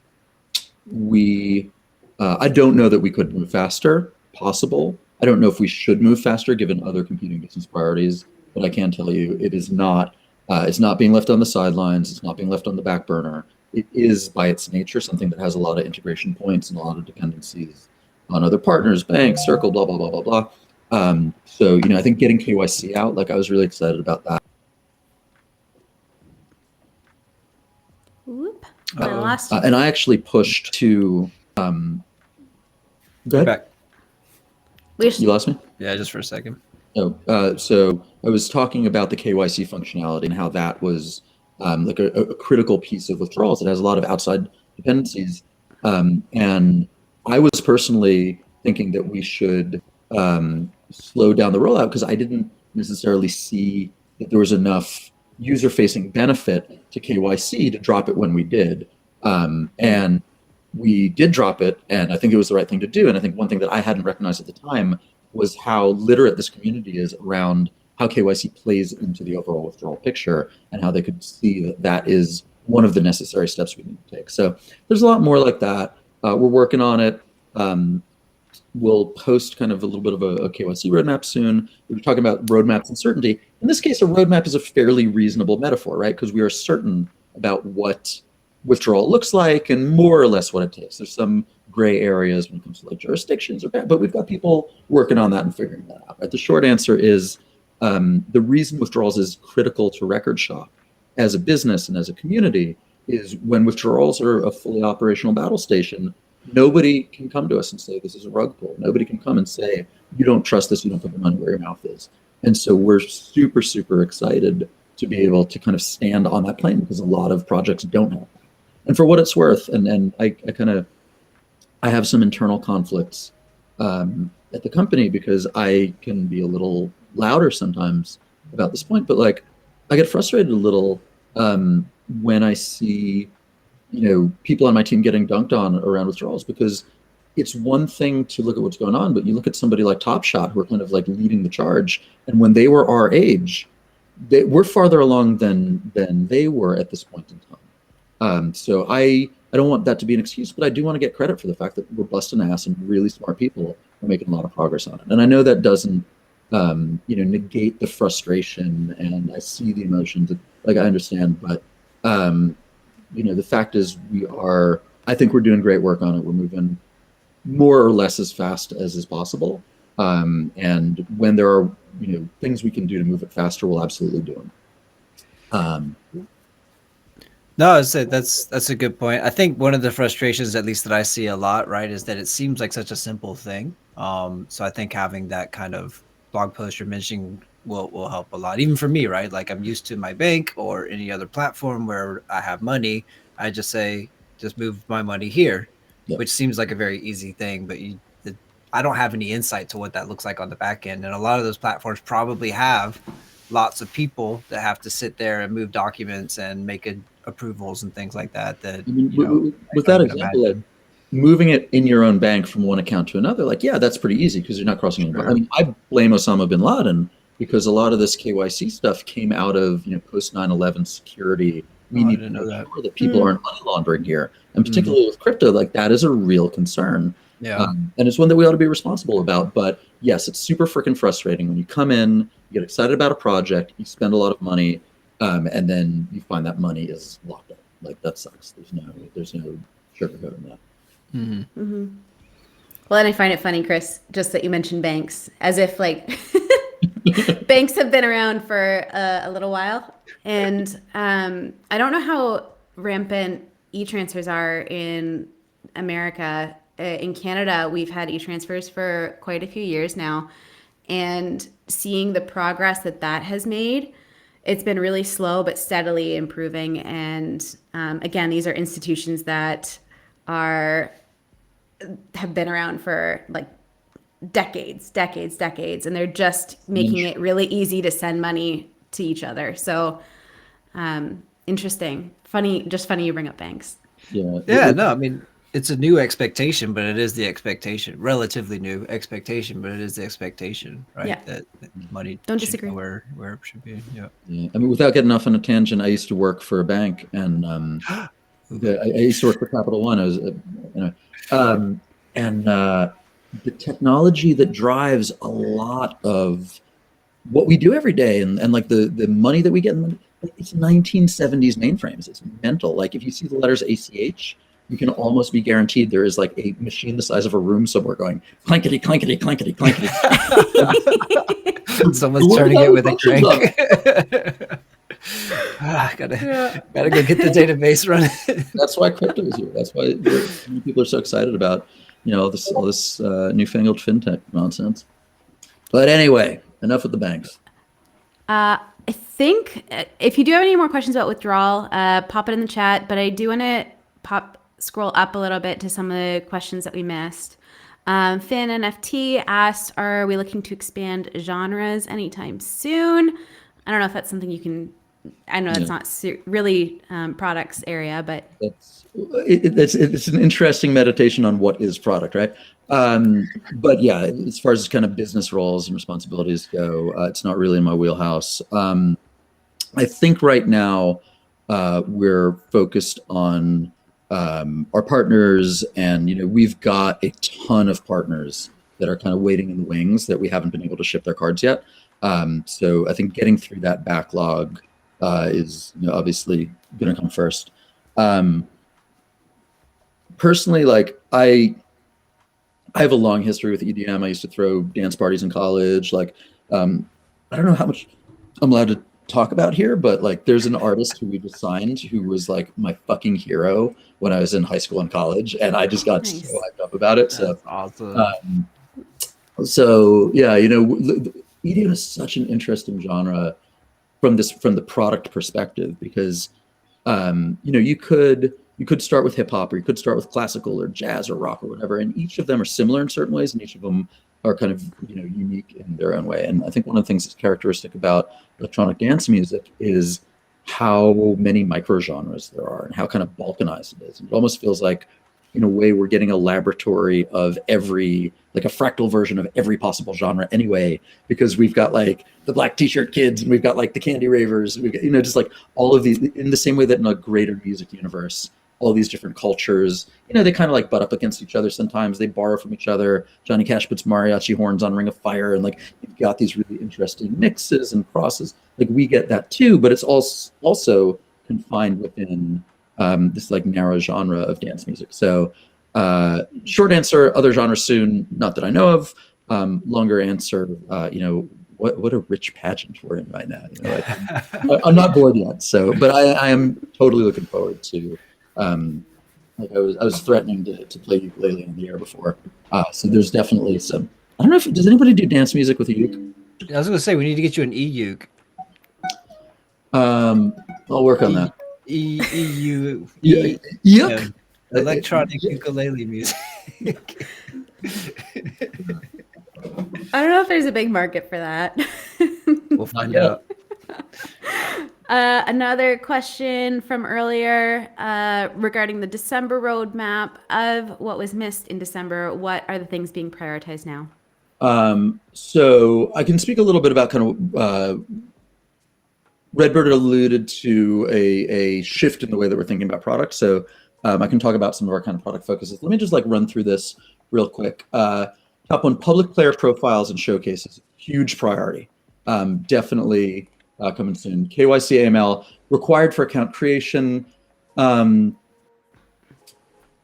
S3: don't know that we could move faster, possible. I don't know if we should move faster given other competing business priorities, but I can tell you it is not, it's not being left on the sidelines, it's not being left on the back burner. It is by its nature something that has a lot of integration points and a lot of dependencies on other partners, banks, Circle, blah, blah, blah, blah, blah. So, you know, I think getting KYC out, like I was really excited about that.
S1: Whoop. I lost you.
S3: And I actually pushed to, go ahead.
S2: Back.
S3: You lost me?
S2: Yeah, just for a second.
S3: Oh, so I was talking about the KYC functionality and how that was like a critical piece of withdrawals. It has a lot of outside dependencies. And I was personally thinking that we should slow down the rollout because I didn't necessarily see that there was enough user-facing benefit to KYC to drop it when we did. And we did drop it, and I think it was the right thing to do. And I think one thing that I hadn't recognized at the time was how literate this community is around how KYC plays into the overall withdrawal picture, and how they could see that that is one of the necessary steps we need to take. So there's a lot more like that. We're working on it. We'll post kind of a little bit of a KYC roadmap soon. We were talking about roadmaps and certainty. In this case, a roadmap is a fairly reasonable metaphor, right? Because we are certain about what withdrawal looks like and more or less what it takes. There's some gray areas when it comes to like jurisdictions, but we've got people working on that and figuring that out. Right? The short answer is the reason withdrawals is critical to Record Shop as a business and as a community is when withdrawals are a fully operational battle station, nobody can come to us and say this is a rug pull. Nobody can come and say you don't trust this, you don't put the money where your mouth is. And so we're super, super excited to be able to kind of stand on that plane, because a lot of projects don't have that. And for what it's worth, and I have some internal conflicts at the company, because I can be a little louder sometimes about this point, but like I get frustrated a little when I see, people on my team getting dunked on around withdrawals, because it's one thing to look at what's going on, but you look at somebody like Top Shot, who are kind of like leading the charge, and when they were our age, we're farther along than they were at this point in time. So I don't want that to be an excuse, but I do want to get credit for the fact that we're busting ass and really smart people are making a lot of progress on it. And I know that doesn't, negate the frustration, and I see the emotions, like I understand, but the fact is I think we're doing great work on it. We're moving more or less as fast as is possible. And when there are, things we can do to move it faster, we'll absolutely do them.
S2: No, that's a good point. I think one of the frustrations, at least that I see a lot, right, is that it seems like such a simple thing. So I think having that kind of blog post you're mentioning will help a lot. Even for me, right? Like I'm used to my bank or any other platform where I have money. I just say, just move my money here, which seems like a very easy thing, but I don't have any insight to what that looks like on the back end. And a lot of those platforms probably have lots of people that have to sit there and move documents and make approvals and things like that.
S3: With that example, like moving it in your own bank from one account to another, like, yeah, that's pretty easy because you're not crossing any. I mean, I blame Osama bin Laden because a lot of this KYC stuff came out of post 9/11 security. We need to make sure that people aren't money laundering here, and particularly with crypto, like that is a real concern.
S2: Yeah.
S3: And it's one that we ought to be responsible about. But yes, it's super freaking frustrating when you come in, you get excited about a project, you spend a lot of money, and then you find that money is locked up. Like that sucks. There's no sugarcoating that.
S1: Mm-hmm. Mm-hmm. Well, and I find it funny, Chris, just that you mentioned banks, as if like banks have been around for a little while. And I don't know how rampant e-transfers are in America. In Canada, we've had e-transfers for quite a few years now. And seeing the progress that has made, it's been really slow but steadily improving. And again, these are institutions that have been around for like decades, and they're just making it really easy to send money to each other. So interesting. Funny you bring up banks.
S2: Yeah, no, I mean, it's a new expectation, but it is the expectation. Relatively new expectation, but it is the expectation, right?
S1: Yeah.
S2: That money
S1: don't disagree
S2: where it should be. Yeah.
S3: I mean, without getting off on a tangent, I used to work for a bank, and I used to work for Capital One. I was, the technology that drives a lot of what we do every day, and like the money that we get, it's 1970s mainframes. It's mental. Like if you see the letters ACH, you can almost be guaranteed there is like a machine the size of a room somewhere going clankety, clankety, clankety, clankety.
S2: Someone's turning it with a crank. Gotta go get the database running.
S3: That's why crypto is here. That's why people are so excited about all this newfangled fintech nonsense. But anyway, enough with the banks.
S1: I think if you do have any more questions about withdrawal, pop it in the chat. But I do want to scroll up a little bit to some of the questions that we missed. Finn NFT asked, are we looking to expand genres anytime soon? I don't know if that's something you can, I know it's not really products area, but
S3: it's an interesting meditation on what is product, right? But yeah, as far as kind of business roles and responsibilities go, it's not really in my wheelhouse. I think right now we're focused on our partners, and we've got a ton of partners that are kind of waiting in the wings that we haven't been able to ship their cards yet. So I think getting through that backlog is obviously going to come first. Personally, like I have a long history with EDM. I used to throw dance parties in college. Like I don't know how much I'm allowed to talk about here, but like there's an artist who we just signed who was like my fucking hero when I was in high school and college, and I just got
S1: Nice.
S3: so hyped up about it.
S2: That's awesome.
S3: So yeah, you know, EDM is such an interesting genre from the product perspective, because you know, you could start with hip hop, or you could start with classical or jazz or rock or whatever, and each of them are similar in certain ways, and each of them are kind of, you know, unique in their own way. And I think one of the things that's characteristic about electronic dance music is how many microgenres there are and how kind of balkanized it is. And it almost feels like, in a way, we're getting a laboratory of every, like a fractal version of every possible genre anyway, because we've got like the Black T-shirt kids, and we've got like the Candy Ravers, we've got, you know, just like all of these, in the same way that in a greater music universe, all these different cultures, you know, they kind of like butt up against each other sometimes. They borrow from each other. Johnny Cash puts mariachi horns on Ring of Fire, and like you've got these really interesting mixes and crosses. Like we get that too, but it's also confined within this like narrow genre of dance music. So short answer, other genres soon, not that I know of. Longer answer, you know, what a rich pageant we're in right now. You know, like, I'm not bored yet. So, but I am totally looking forward to. Like I was threatening to play ukulele in the air before. So there's definitely some. I don't know if does anybody do dance music with a uke?
S2: I was gonna say we need to get you an e-uke.
S3: I'll work on that.
S2: Yuck. Electronic ukulele music.
S1: I don't know if there's a big market for that.
S2: We'll find out.
S1: Another question from earlier regarding the December roadmap of what was missed in December. What are the things being prioritized now?
S3: So I can speak a little bit about kind of Redbird alluded to a shift in the way that we're thinking about product. So I can talk about some of our kind of product focuses. Let me just like run through this real quick. Top one, public player profiles and showcases, huge priority. Definitely coming soon. KYC AML required for account creation.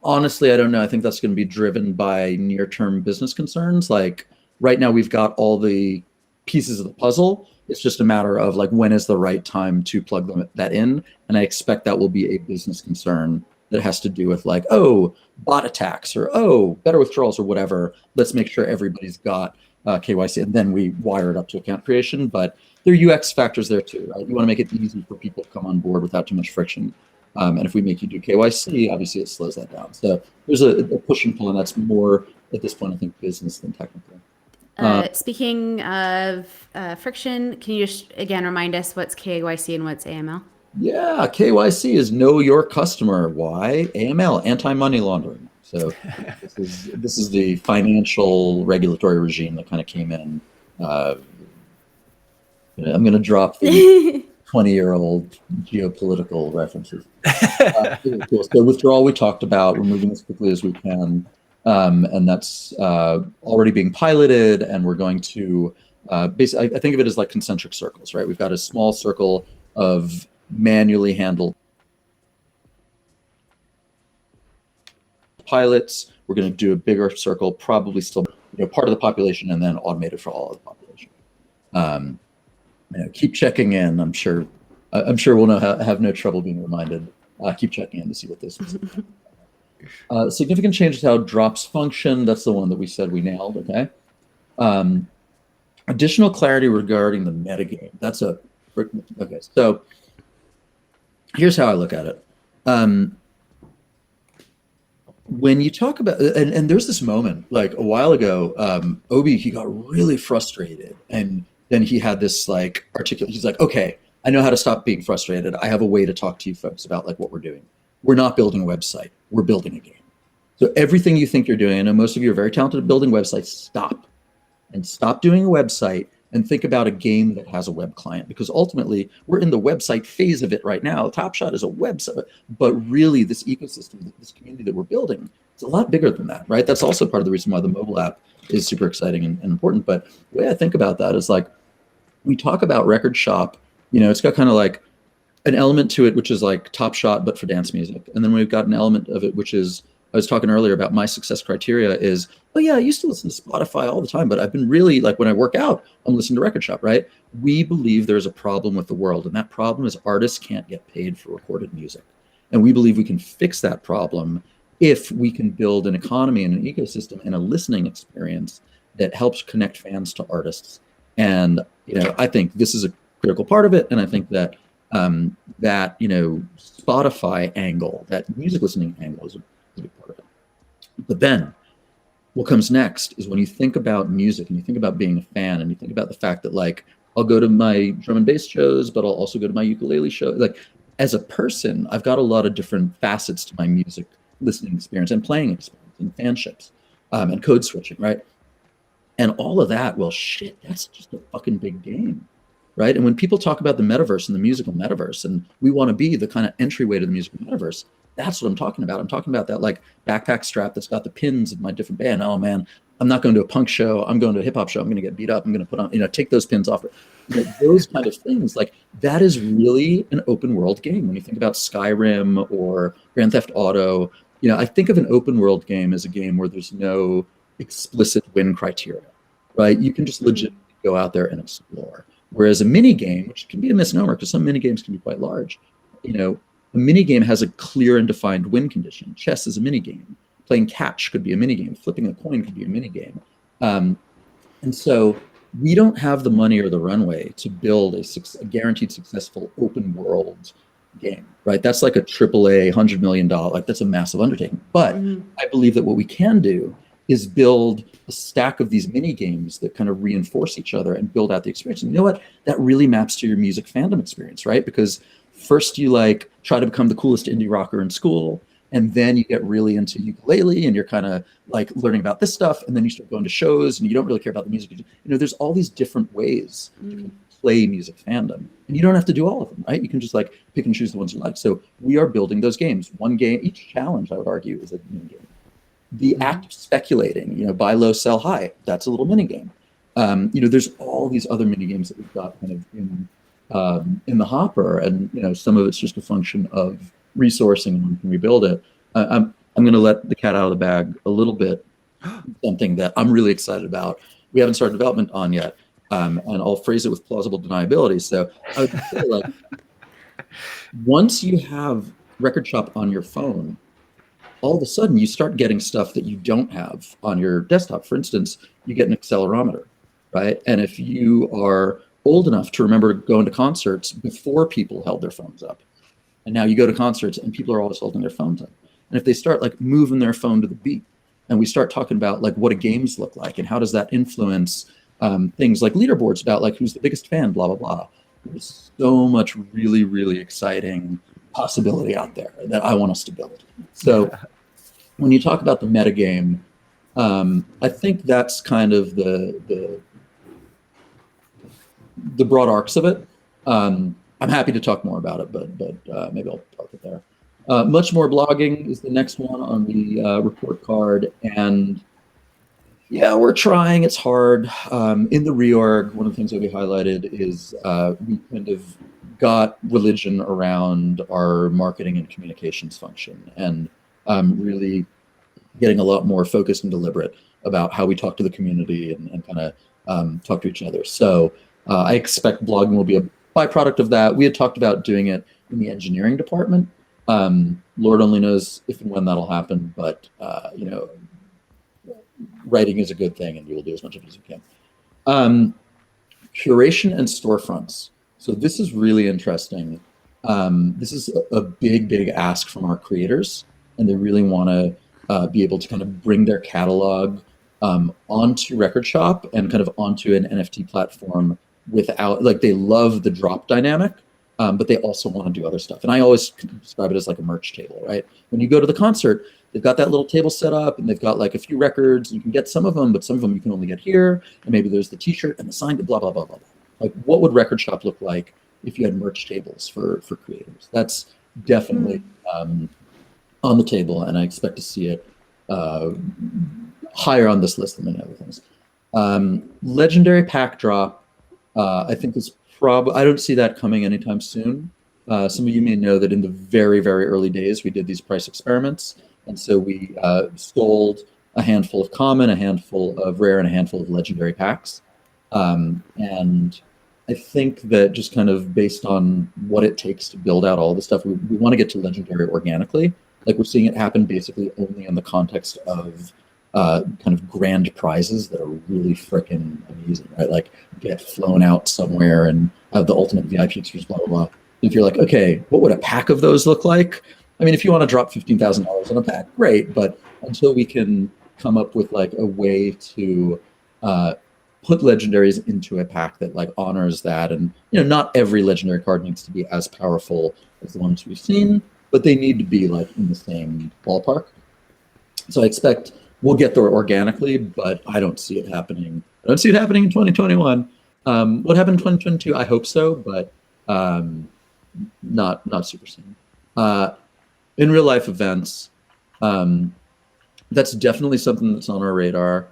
S3: Honestly, I don't know. I think that's going to be driven by near-term business concerns. Like right now, we've got all the pieces of the puzzle. It's just a matter of like when is the right time to plug that in, and I expect that will be a business concern that has to do with like, oh, bot attacks, or oh, better withdrawals, or whatever. Let's make sure everybody's got KYC, and then we wire it up to account creation. But there are UX factors there too, right? You want to make it easy for people to come on board without too much friction. And if we make you do KYC, obviously it slows that down. So there's a push and pull, and that's more at this point, I think, business than technical.
S1: Speaking of friction, can you just again remind us what's KYC and what's AML?
S3: Yeah, KYC is know your customer. Why? AML, anti-money laundering. So this is the financial regulatory regime that kind of came in. I'm going to drop the 20-year-old geopolitical references. Cool. So withdrawal we talked about. We're moving as quickly as we can. And that's already being piloted, and we're going to basically, I think of it as like concentric circles, right? We've got a small circle of manually handled pilots. We're going to do a bigger circle, probably still, you know, part of the population, and then automated for all of the population. You know, keep checking in. I'm sure we'll have no trouble being reminded. Keep checking in to see what this is. Significant change to how drops function. That's the one that we said we nailed. Okay. Additional clarity regarding the metagame. That's okay. So here's how I look at it. When you talk about, and there's this moment like a while ago, Obi, he got really frustrated, and then he had this like articulate. He's like, okay, I know how to stop being frustrated. I have a way to talk to you folks about like what we're doing. We're not building a website. We're building a game. So everything you think you're doing, I know most of you are very talented at building websites, stop doing a website and think about a game that has a web client, because ultimately we're in the website phase of it right now. Top Shot is a website, but really this ecosystem, this community that we're building, it's a lot bigger than that, right? That's also part of the reason why the mobile app is super exciting and important. But the way I think about that is like, we talk about Record Shop, you know, it's got kind of like an element to it, which is like Top Shot, but for dance music. And then we've got an element of it, which is I was talking earlier about my success criteria is, oh yeah, I used to listen to Spotify all the time, but I've been really like when I work out, I'm listening to Record Shop, right? We believe there's a problem with the world, and that problem is artists can't get paid for recorded music. And we believe we can fix that problem if we can build an economy and an ecosystem and a listening experience that helps connect fans to artists. And I think this is a critical part of it, and I think that that Spotify angle, that music listening angle, is a big part of it. But then, what comes next is when you think about music and you think about being a fan, and you think about the fact that like I'll go to my drum and bass shows, but I'll also go to my ukulele show. Like as a person, I've got a lot of different facets to my music listening experience and playing experience and fanships and code switching, right? And all of that, well, shit, that's just a fucking big game, right? And when people talk about the metaverse and the musical metaverse, and we want to be the kind of entryway to the musical metaverse, that's what I'm talking about. I'm talking about that like backpack strap that's got the pins of my different band. Oh man, I'm not going to a punk show. I'm going to a hip hop show. I'm going to get beat up. I'm going to put on, take those pins off. Those kind of things, like that is really an open world game. When you think about Skyrim or Grand Theft Auto, I think of an open world game as a game where there's no explicit win criteria, right? You can just legitimately go out there and explore. Whereas a mini game, which can be a misnomer because some mini games can be quite large, a mini game has a clear and defined win condition. Chess is a mini game. Playing catch could be a mini game. Flipping a coin could be a mini game. And so we don't have the money or the runway to build a guaranteed successful open world game, right? That's like a AAA $100 million, like that's a massive undertaking. But I believe that what we can do is build a stack of these mini games that kind of reinforce each other and build out the experience. And you know what? That really maps to your music fandom experience, right? Because first you like try to become the coolest indie rocker in school, and then you get really into ukulele and you're kind of like learning about this stuff, and then you start going to shows and you don't really care about the music. There's all these different ways you can play music fandom, and you don't have to do all of them, right? You can just like pick and choose the ones you like. So we are building those games. One game, each challenge, I would argue, is a mini game. The act of speculating, buy low, sell high, that's a little mini game. There's all these other mini games that we've got kind of in the hopper, and some of it's just a function of resourcing and when we can rebuild it. I'm going to let the cat out of the bag a little bit. Something that I'm really excited about. We haven't started development on yet, and I'll phrase it with plausible deniability. So I would say, like, once you have Record Shop on your phone, all of a sudden you start getting stuff that you don't have on your desktop. For instance, you get an accelerometer, right? And if you are old enough to remember going to concerts before people held their phones up, and now you go to concerts and people are always holding their phones up. And if they start like moving their phone to the beat, and we start talking about like what do games look like and how does that influence things like leaderboards about like who's the biggest fan, blah, blah, blah. There's so much really, really exciting possibility out there that I want us to build. So when you talk about the metagame, I think that's kind of the broad arcs of it. I'm happy to talk more about it, but maybe I'll park it there. Much more blogging is the next one on the report card. And yeah, we're trying. It's hard. In the reorg, one of the things that we highlighted is we kind of got religion around our marketing and communications function, and really getting a lot more focused and deliberate about how we talk to the community and kind of talk to each other. So I expect blogging will be a byproduct of that. We had talked about doing it in the engineering department. Lord only knows if and when that'll happen, but writing is a good thing, and we will do as much of it as we can. Curation and storefronts. So this is really interesting. This is a big, big ask from our creators, and they really want to be able to kind of bring their catalog onto Record Shop and kind of onto an NFT platform without, like, they love the drop dynamic, but they also want to do other stuff. And I always describe it as like a merch table, right? When you go to the concert, they've got that little table set up, and they've got like a few records. You can get some of them, but some of them you can only get here. And maybe there's the T-shirt and the sign, blah, blah, blah, blah, blah. Like, what would Record Shop look like if you had merch tables for creators? That's definitely on the table, and I expect to see it higher on this list than many other things. Legendary pack drop, I think is probably, I don't see that coming anytime soon. Some of you may know that in the very, very early days, we did these price experiments. And so we sold a handful of common, a handful of rare, and a handful of legendary packs. And I think that just kind of based on what it takes to build out all the stuff, we want to get to legendary organically. Like we're seeing it happen basically only in the context of kind of grand prizes that are really freaking amazing, right? Like get flown out somewhere and have the ultimate VIP experience, blah, blah, blah. If you're like, okay, what would a pack of those look like? I mean, if you want to drop $15,000 on a pack, great. But until we can come up with like a way to put legendaries into a pack that like honors that, and not every legendary card needs to be as powerful as the ones we've seen, but they need to be like in the same ballpark. So I expect we'll get there organically, but I don't see it happening. I don't see it happening in 2021. What happened in 2022? I hope so, but not super soon. In real life events, that's definitely something that's on our radar.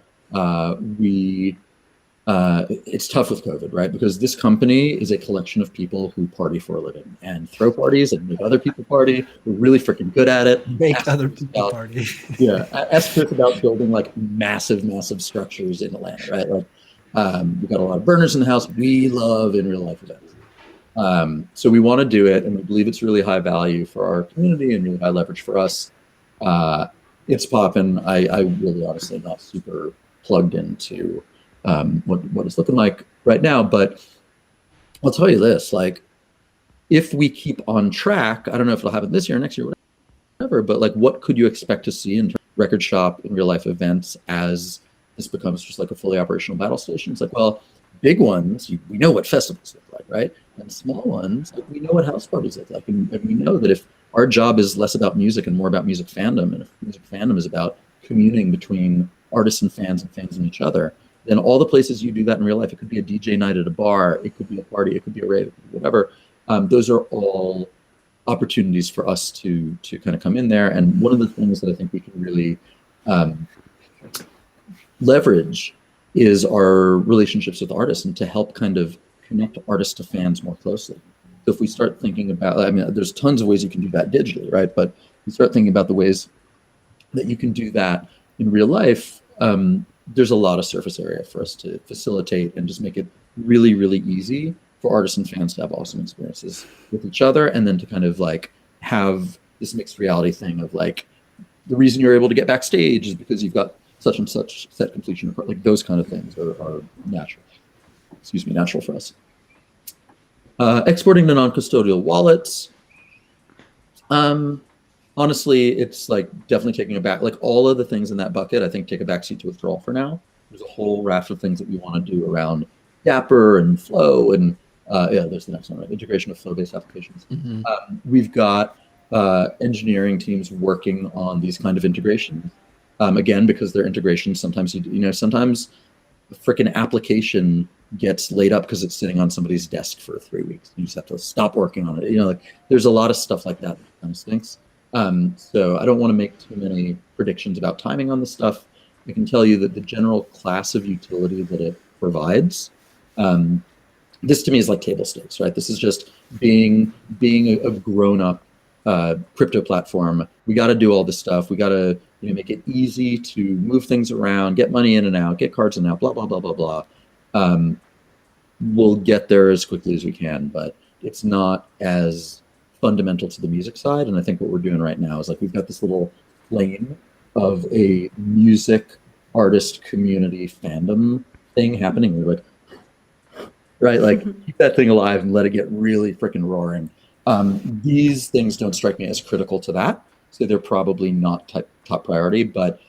S3: It's tough with COVID, right? Because this company is a collection of people who party for a living and throw parties and make other people party. We're really freaking good at it.
S2: Make other people party.
S3: Yeah, ask Chris about building like massive structures in Atlanta, right? Like we've got a lot of burners in the house. We love in real life events. So we want to do it, and we believe it's really high value for our community and really high leverage for us. It's popping. I really honestly not super plugged into what it's looking like right now, but I'll tell you this, like if we keep on track, I don't know if it'll happen this year or next year, whatever, but like what could you expect to see in record shop in real life events as this becomes just like a fully operational battle station? It's like, well, big ones, we know what festivals look like, right? And small ones, like we know what house parties look like, and we know that if our job is less about music and more about music fandom, and if music fandom is about communing between artists and fans and each other, then all the places you do that in real life, it could be a DJ night at a bar, it could be a party, it could be a rave, whatever. Those are all opportunities for us to kind of come in there. And one of the things that I think we can really leverage is our relationships with artists, and to help kind of connect artists to fans more closely. So if we start thinking about, I mean, there's tons of ways you can do that digitally, right? But you start thinking about the ways that you can do that in real life, there's a lot of surface area for us to facilitate and just make it really, really easy for artists and fans to have awesome experiences with each other, and then to kind of like have this mixed reality thing of like, the reason you're able to get backstage is because you've got such and such set completion, like those kind of things are natural. Natural for us. Exporting to non-custodial wallets. Honestly, it's like definitely taking a back, like all of the things in that bucket, I think take a backseat to withdrawal for now. There's a whole raft of things that we want to do around Dapper and Flow, and there's the next one, right? Integration of flow-based applications.
S2: Mm-hmm.
S3: We've got engineering teams working on these kind of integrations. Again, because they're integrations, sometimes sometimes a freaking application gets laid up because it's sitting on somebody's desk for 3 weeks. You just have to stop working on it. Like there's a lot of stuff like that kind of stinks. So I don't want to make too many predictions about timing on this stuff. I can tell you that the general class of utility that it provides, this to me is like table stakes, right? This is just being a grown-up crypto platform. We got to do all this stuff. We got to make it easy to move things around, get money in and out, get cards in and out, blah, blah, blah, blah, blah. We'll get there as quickly as we can, but it's not as fundamental to the music side. And I think what we're doing right now is like we've got this little lane of a music artist community fandom thing happening. We're like, right, like keep that thing alive and let it get really freaking roaring. These things don't strike me as critical to that, so they're probably not top priority, but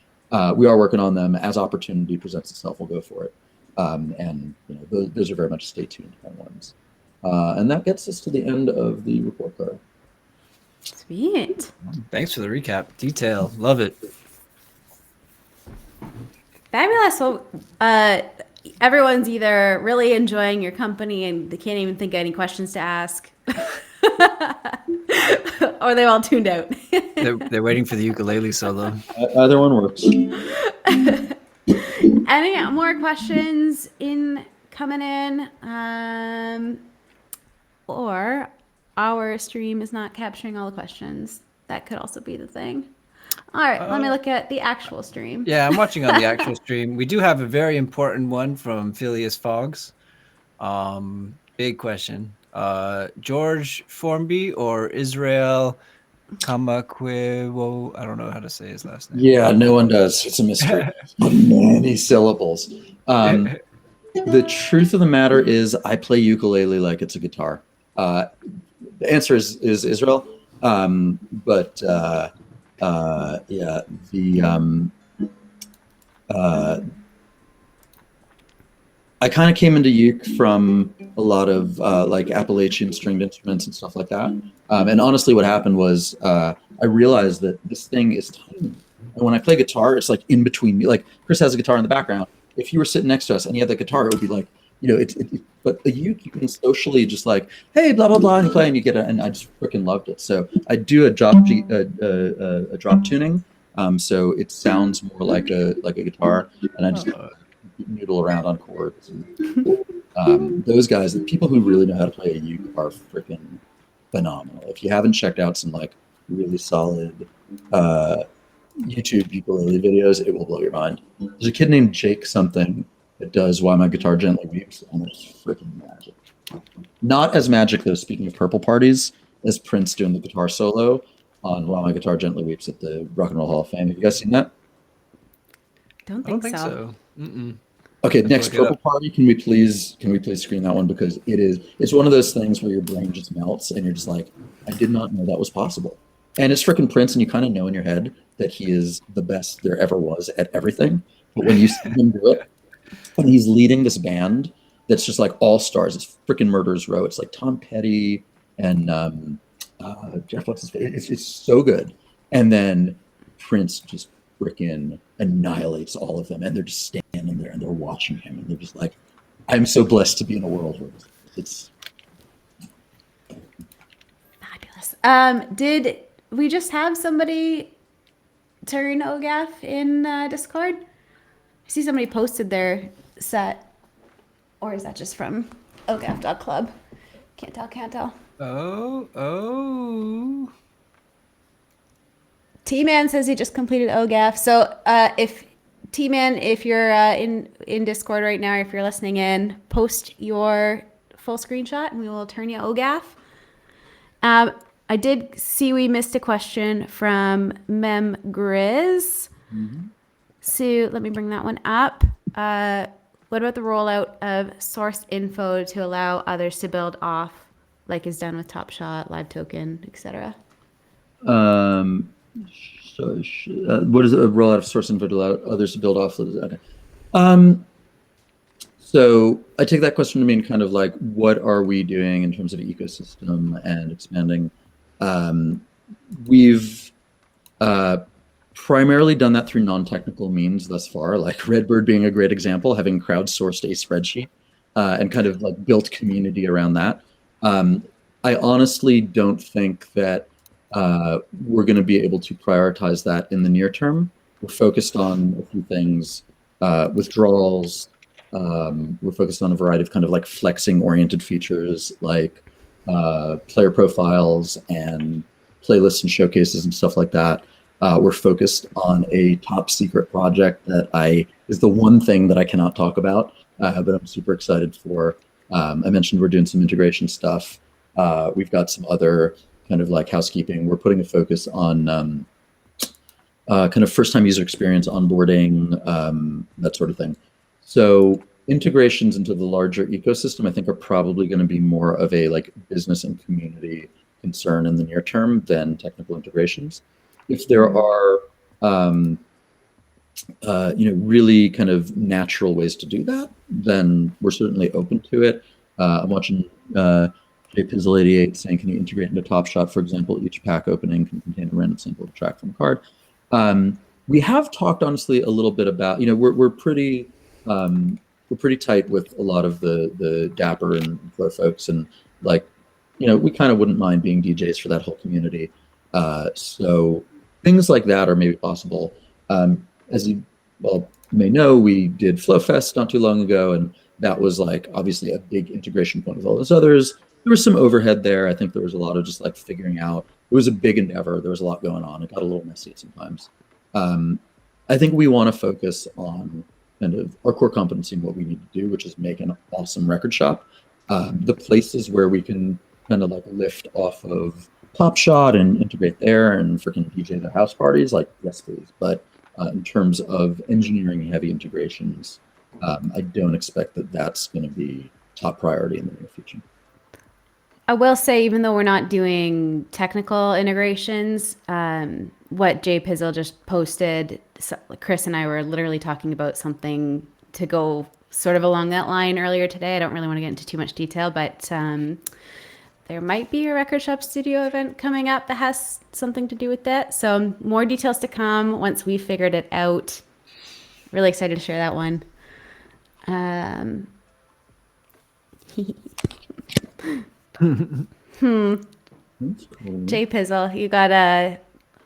S3: we are working on them. As opportunity presents itself, we'll go for it. And those are very much stay tuned kind of ones. And that gets us to the end of the report card.
S1: Sweet.
S2: Thanks for the recap. Detail. Love it.
S1: Fabulous. Well, everyone's either really enjoying your company and they can't even think of any questions to ask, or they're all tuned out.
S2: They're waiting for the ukulele solo.
S3: Either one works.
S1: Any more questions coming in? Or our stream is not capturing all the questions. That could also be the thing. All right, let me look at the actual stream.
S2: Yeah, I'm watching on the actual stream. We do have a very important one from Phileas Foggs. Big question. George Formby or Israel Kamakwewo? I don't know how to say his last name.
S3: Yeah, no one does. It's a mystery. Many syllables. The truth of the matter is, I play ukulele like it's a guitar. The answer is Israel. But yeah, I kind of came into uke from a lot of like Appalachian stringed instruments and stuff like that. And honestly, what happened was I realized that this thing is tiny. And when I play guitar, it's like in between me. Like Chris has a guitar in the background. If you were sitting next to us and he had the guitar, it would be like, you know, but the uke, you can socially just like, hey, blah, blah, blah, and you play and you get it. And I just freaking loved it. So I do a drop tuning. So it sounds more like a guitar. And I just noodle around on chords. And, those guys, the people who really know how to play a uke are freaking phenomenal. If you haven't checked out some like really solid YouTube ukulele videos, it will blow your mind. There's a kid named Jake something that does Why My Guitar Gently Weeps, and it's freaking magic. Not as magic, though, speaking of purple parties, as Prince doing the guitar solo on Why My Guitar Gently Weeps at the Rock and Roll Hall of Fame. Have you guys seen that?
S1: I don't think so.
S3: Okay, next purple party, can we please screen that one, because it's one of those things where your brain just melts and you're just like, I did not know that was possible. And it's freaking Prince, and you kind of know in your head that he is the best there ever was at everything. But when you see him do it, when he's leading this band that's just like all stars, it's freaking Murderers Row. It's like Tom Petty and Jeff, what's his face? It's so good. And then Prince just freaking annihilates all of them, and they're just standing there and they're watching him, and they're just like, I'm so blessed to be in a world where it's
S1: fabulous. Did we just have somebody turn OGAF in Discord? I see somebody posted their set, or is that just from OGAF.club? Can't tell.
S2: Oh.
S1: T-Man says he just completed OGAF. So if T-Man, if you're in Discord right now, or if you're listening in, post your full screenshot and we will turn you OGAF. I did see we missed a question from Mem Grizz.
S3: Mm-hmm.
S1: So let me bring that one up. What about the rollout of source info to allow others to build off, like is done with Top Shot, Live Token, etc.?
S3: What is a rollout of source info to allow others to build off? Okay. So I take that question to mean kind of like, what are we doing in terms of ecosystem and expanding? We've primarily done that through non-technical means thus far, like Redbird being a great example, having crowdsourced a spreadsheet and kind of like built community around that. I honestly don't think that we're going to be able to prioritize that in the near term. We're focused on a few things, withdrawals. We're focused on a variety of kind of like flexing oriented features like player profiles and playlists and showcases and stuff like that. We're focused on a top secret project that is the one thing that I cannot talk about, but I'm super excited for. I mentioned we're doing some integration stuff. We've got some other kind of like housekeeping. We're putting a focus on kind of first-time user experience, onboarding, that sort of thing. So integrations into the larger ecosystem, I think, are probably going to be more of a like business and community concern in the near term than technical integrations. If there are, really kind of natural ways to do that, then we're certainly open to it. I'm watching JPizzle88 saying, can you integrate into Top Shot, for example, each pack opening can contain a random sample of a track from a card. We have talked honestly a little bit about, we're pretty tight with a lot of the Dapper and Flow folks, and like, we kind of wouldn't mind being DJs for that whole community. So things like that are maybe possible. As you may know, we did FlowFest not too long ago, and that was like obviously a big integration point with all those others. There was some overhead there. I think there was a lot of just like figuring out. It was a big endeavor. There was a lot going on. It got a little messy sometimes. I think we want to focus on kind of our core competency and what we need to do, which is make an awesome record shop. The places where we can kind of like lift off of Top Shot and integrate there and freaking DJ the house parties, like yes, please. But in terms of engineering heavy integrations, I don't expect that that's going to be top priority in the near future.
S1: I will say, even though we're not doing technical integrations, what Jay Pizzle just posted, Chris and I were literally talking about something to go sort of along that line earlier today. I don't really want to get into too much detail, but there might be a Record Shop Studio event coming up that has something to do with that. So more details to come once we figured it out. Really excited to share that one. Jay Pizzle, you got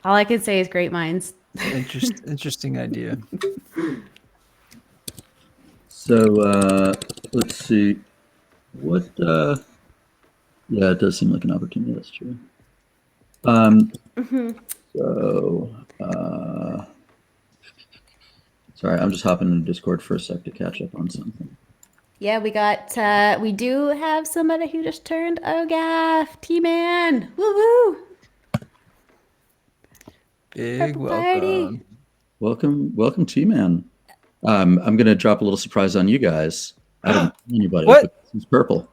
S1: all I can say is great minds.
S2: Interesting idea.
S3: So let's see. What yeah, it does seem like an opportunity, that's true. So sorry, I'm just hopping into Discord for a sec to catch up on something.
S1: Yeah, we do have somebody who just turned OGAF. T-Man. Woo-hoo.
S2: Big
S1: Purple party.
S3: Welcome T-Man. I'm gonna drop a little surprise on you guys. I don't know anybody.
S2: What?
S3: He's purple.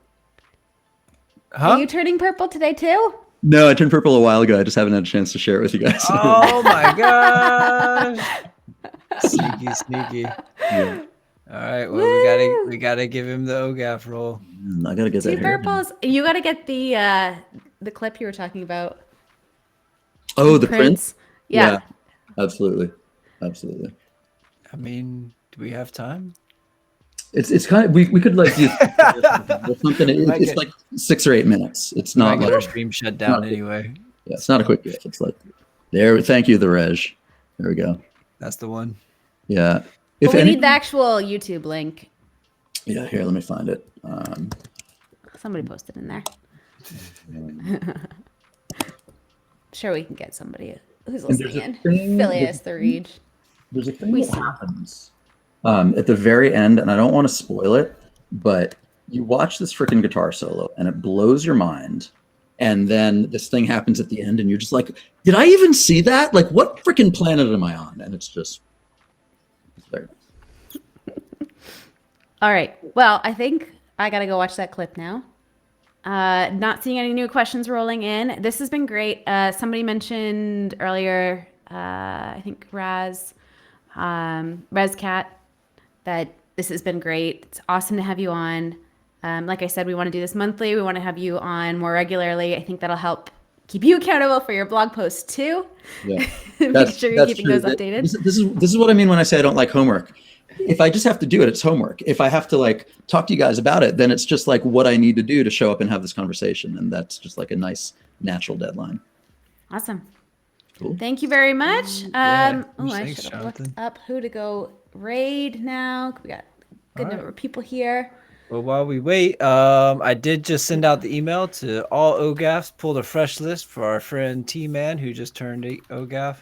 S2: Huh?
S1: Are you turning purple today too?
S3: No, I turned purple a while ago. I just haven't had a chance to share it with you guys.
S2: Oh my gosh. Sneaky.
S3: Yeah.
S2: All right, well we gotta give him the OGAF roll.
S3: I gotta get that
S1: Two
S3: hair
S1: purples. You gotta get the clip you were talking about.
S3: Oh, the prints?
S1: Yeah.
S3: Absolutely.
S2: I mean, do we have time?
S3: It's kind of we could like do something. It's like 6 or 8 minutes. It's not
S2: Get
S3: like
S2: our stream shut down anyway.
S3: yeah, it's not a quick gift. It's like there. Thank you, the Reg. There we go.
S2: That's the one.
S3: Yeah.
S1: But we need the actual YouTube link.
S3: Yeah, here, let me find it.
S1: Somebody posted in there. Sure, we can get somebody who's listening in. Phileas the Reed.
S3: There's a thing that happens at the very end, and I don't want to spoil it, but you watch this freaking guitar solo, and it blows your mind. And then this thing happens at the end, and you're just like, did I even see that? Like, what freaking planet am I on? And it's very nice.
S1: All right. Well, I think I got to go watch that clip now. Not seeing any new questions rolling in. This has been great. Somebody mentioned earlier, I think Rezcat, that this has been great. It's awesome to have you on. Like I said, we want to do this monthly. We want to have you on more regularly. I think that'll help keep you accountable for your blog posts too.
S3: Yeah,
S1: Make sure you're keeping those updated.
S3: This is what I mean when I say I don't like homework. If I just have to do it, it's homework. If I have to like talk to you guys about it, then it's just like what I need to do to show up and have this conversation, and that's just like a nice natural deadline.
S1: Awesome.
S3: Cool.
S1: Thank you very much.
S2: Yeah.
S1: I
S2: Thanks,
S1: should have looked
S2: Jonathan.
S1: up who to go raid now. We got a good number of people here.
S2: Well, while we wait, I did just send out the email to all OGAFs, pulled a fresh list for our friend T-Man who just turned 8 OGAF.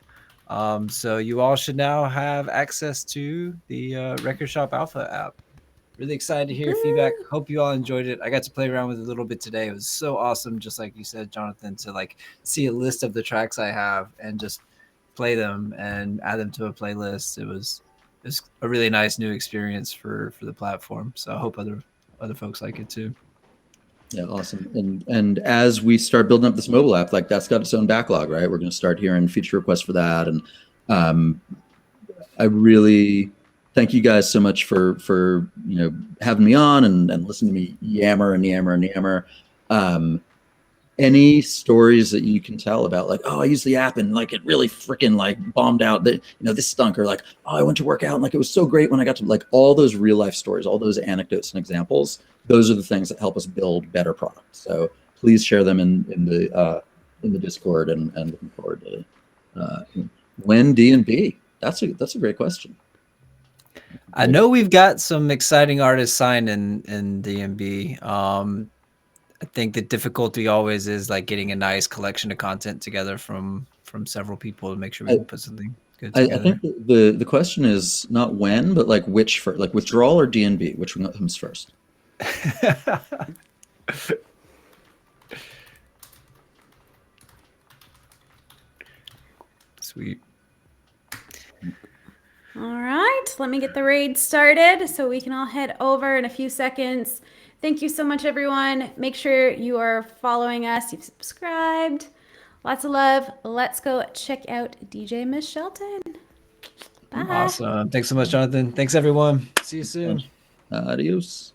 S2: So you all should now have access to the Record Shop Alpha app. Really excited to hear your feedback. Hope you all enjoyed it. I got to play around with it a little bit today. It was so awesome, just like you said, Jonathan, to like see a list of the tracks I have and just play them and add them to a playlist. It was a really nice new experience for the platform. So I hope other folks like it too.
S3: Yeah, awesome. And as we start building up this mobile app, like that's got its own backlog, right? We're going to start hearing feature requests for that. And I really thank you guys so much for having me on and listening to me yammer. Any stories that you can tell about like, oh, I used the app and like it really freaking like bombed out that, this stunk, or like, oh, I went to work out and like it was so great when I got to like all those real life stories, all those anecdotes and examples. Those are the things that help us build better products. So please share them in the Discord and looking forward to when D&B. That's a great question.
S2: I know we've got some exciting artists signed in D&B. I think the difficulty always is like getting a nice collection of content together from several people to make sure we can put something good
S3: I
S2: together.
S3: think the question is not when, but like which first, like withdrawal or DNB, which one comes first?
S2: Sweet.
S1: All right, let me get the raid started so we can all head over in a few seconds. Thank you so much, everyone. Make sure you are following us, you've subscribed. Lots of love. Let's go check out DJ Miss Shelton. Bye.
S2: Awesome. Thanks so much, Jonathan. Thanks, everyone. See you soon.
S3: Adios.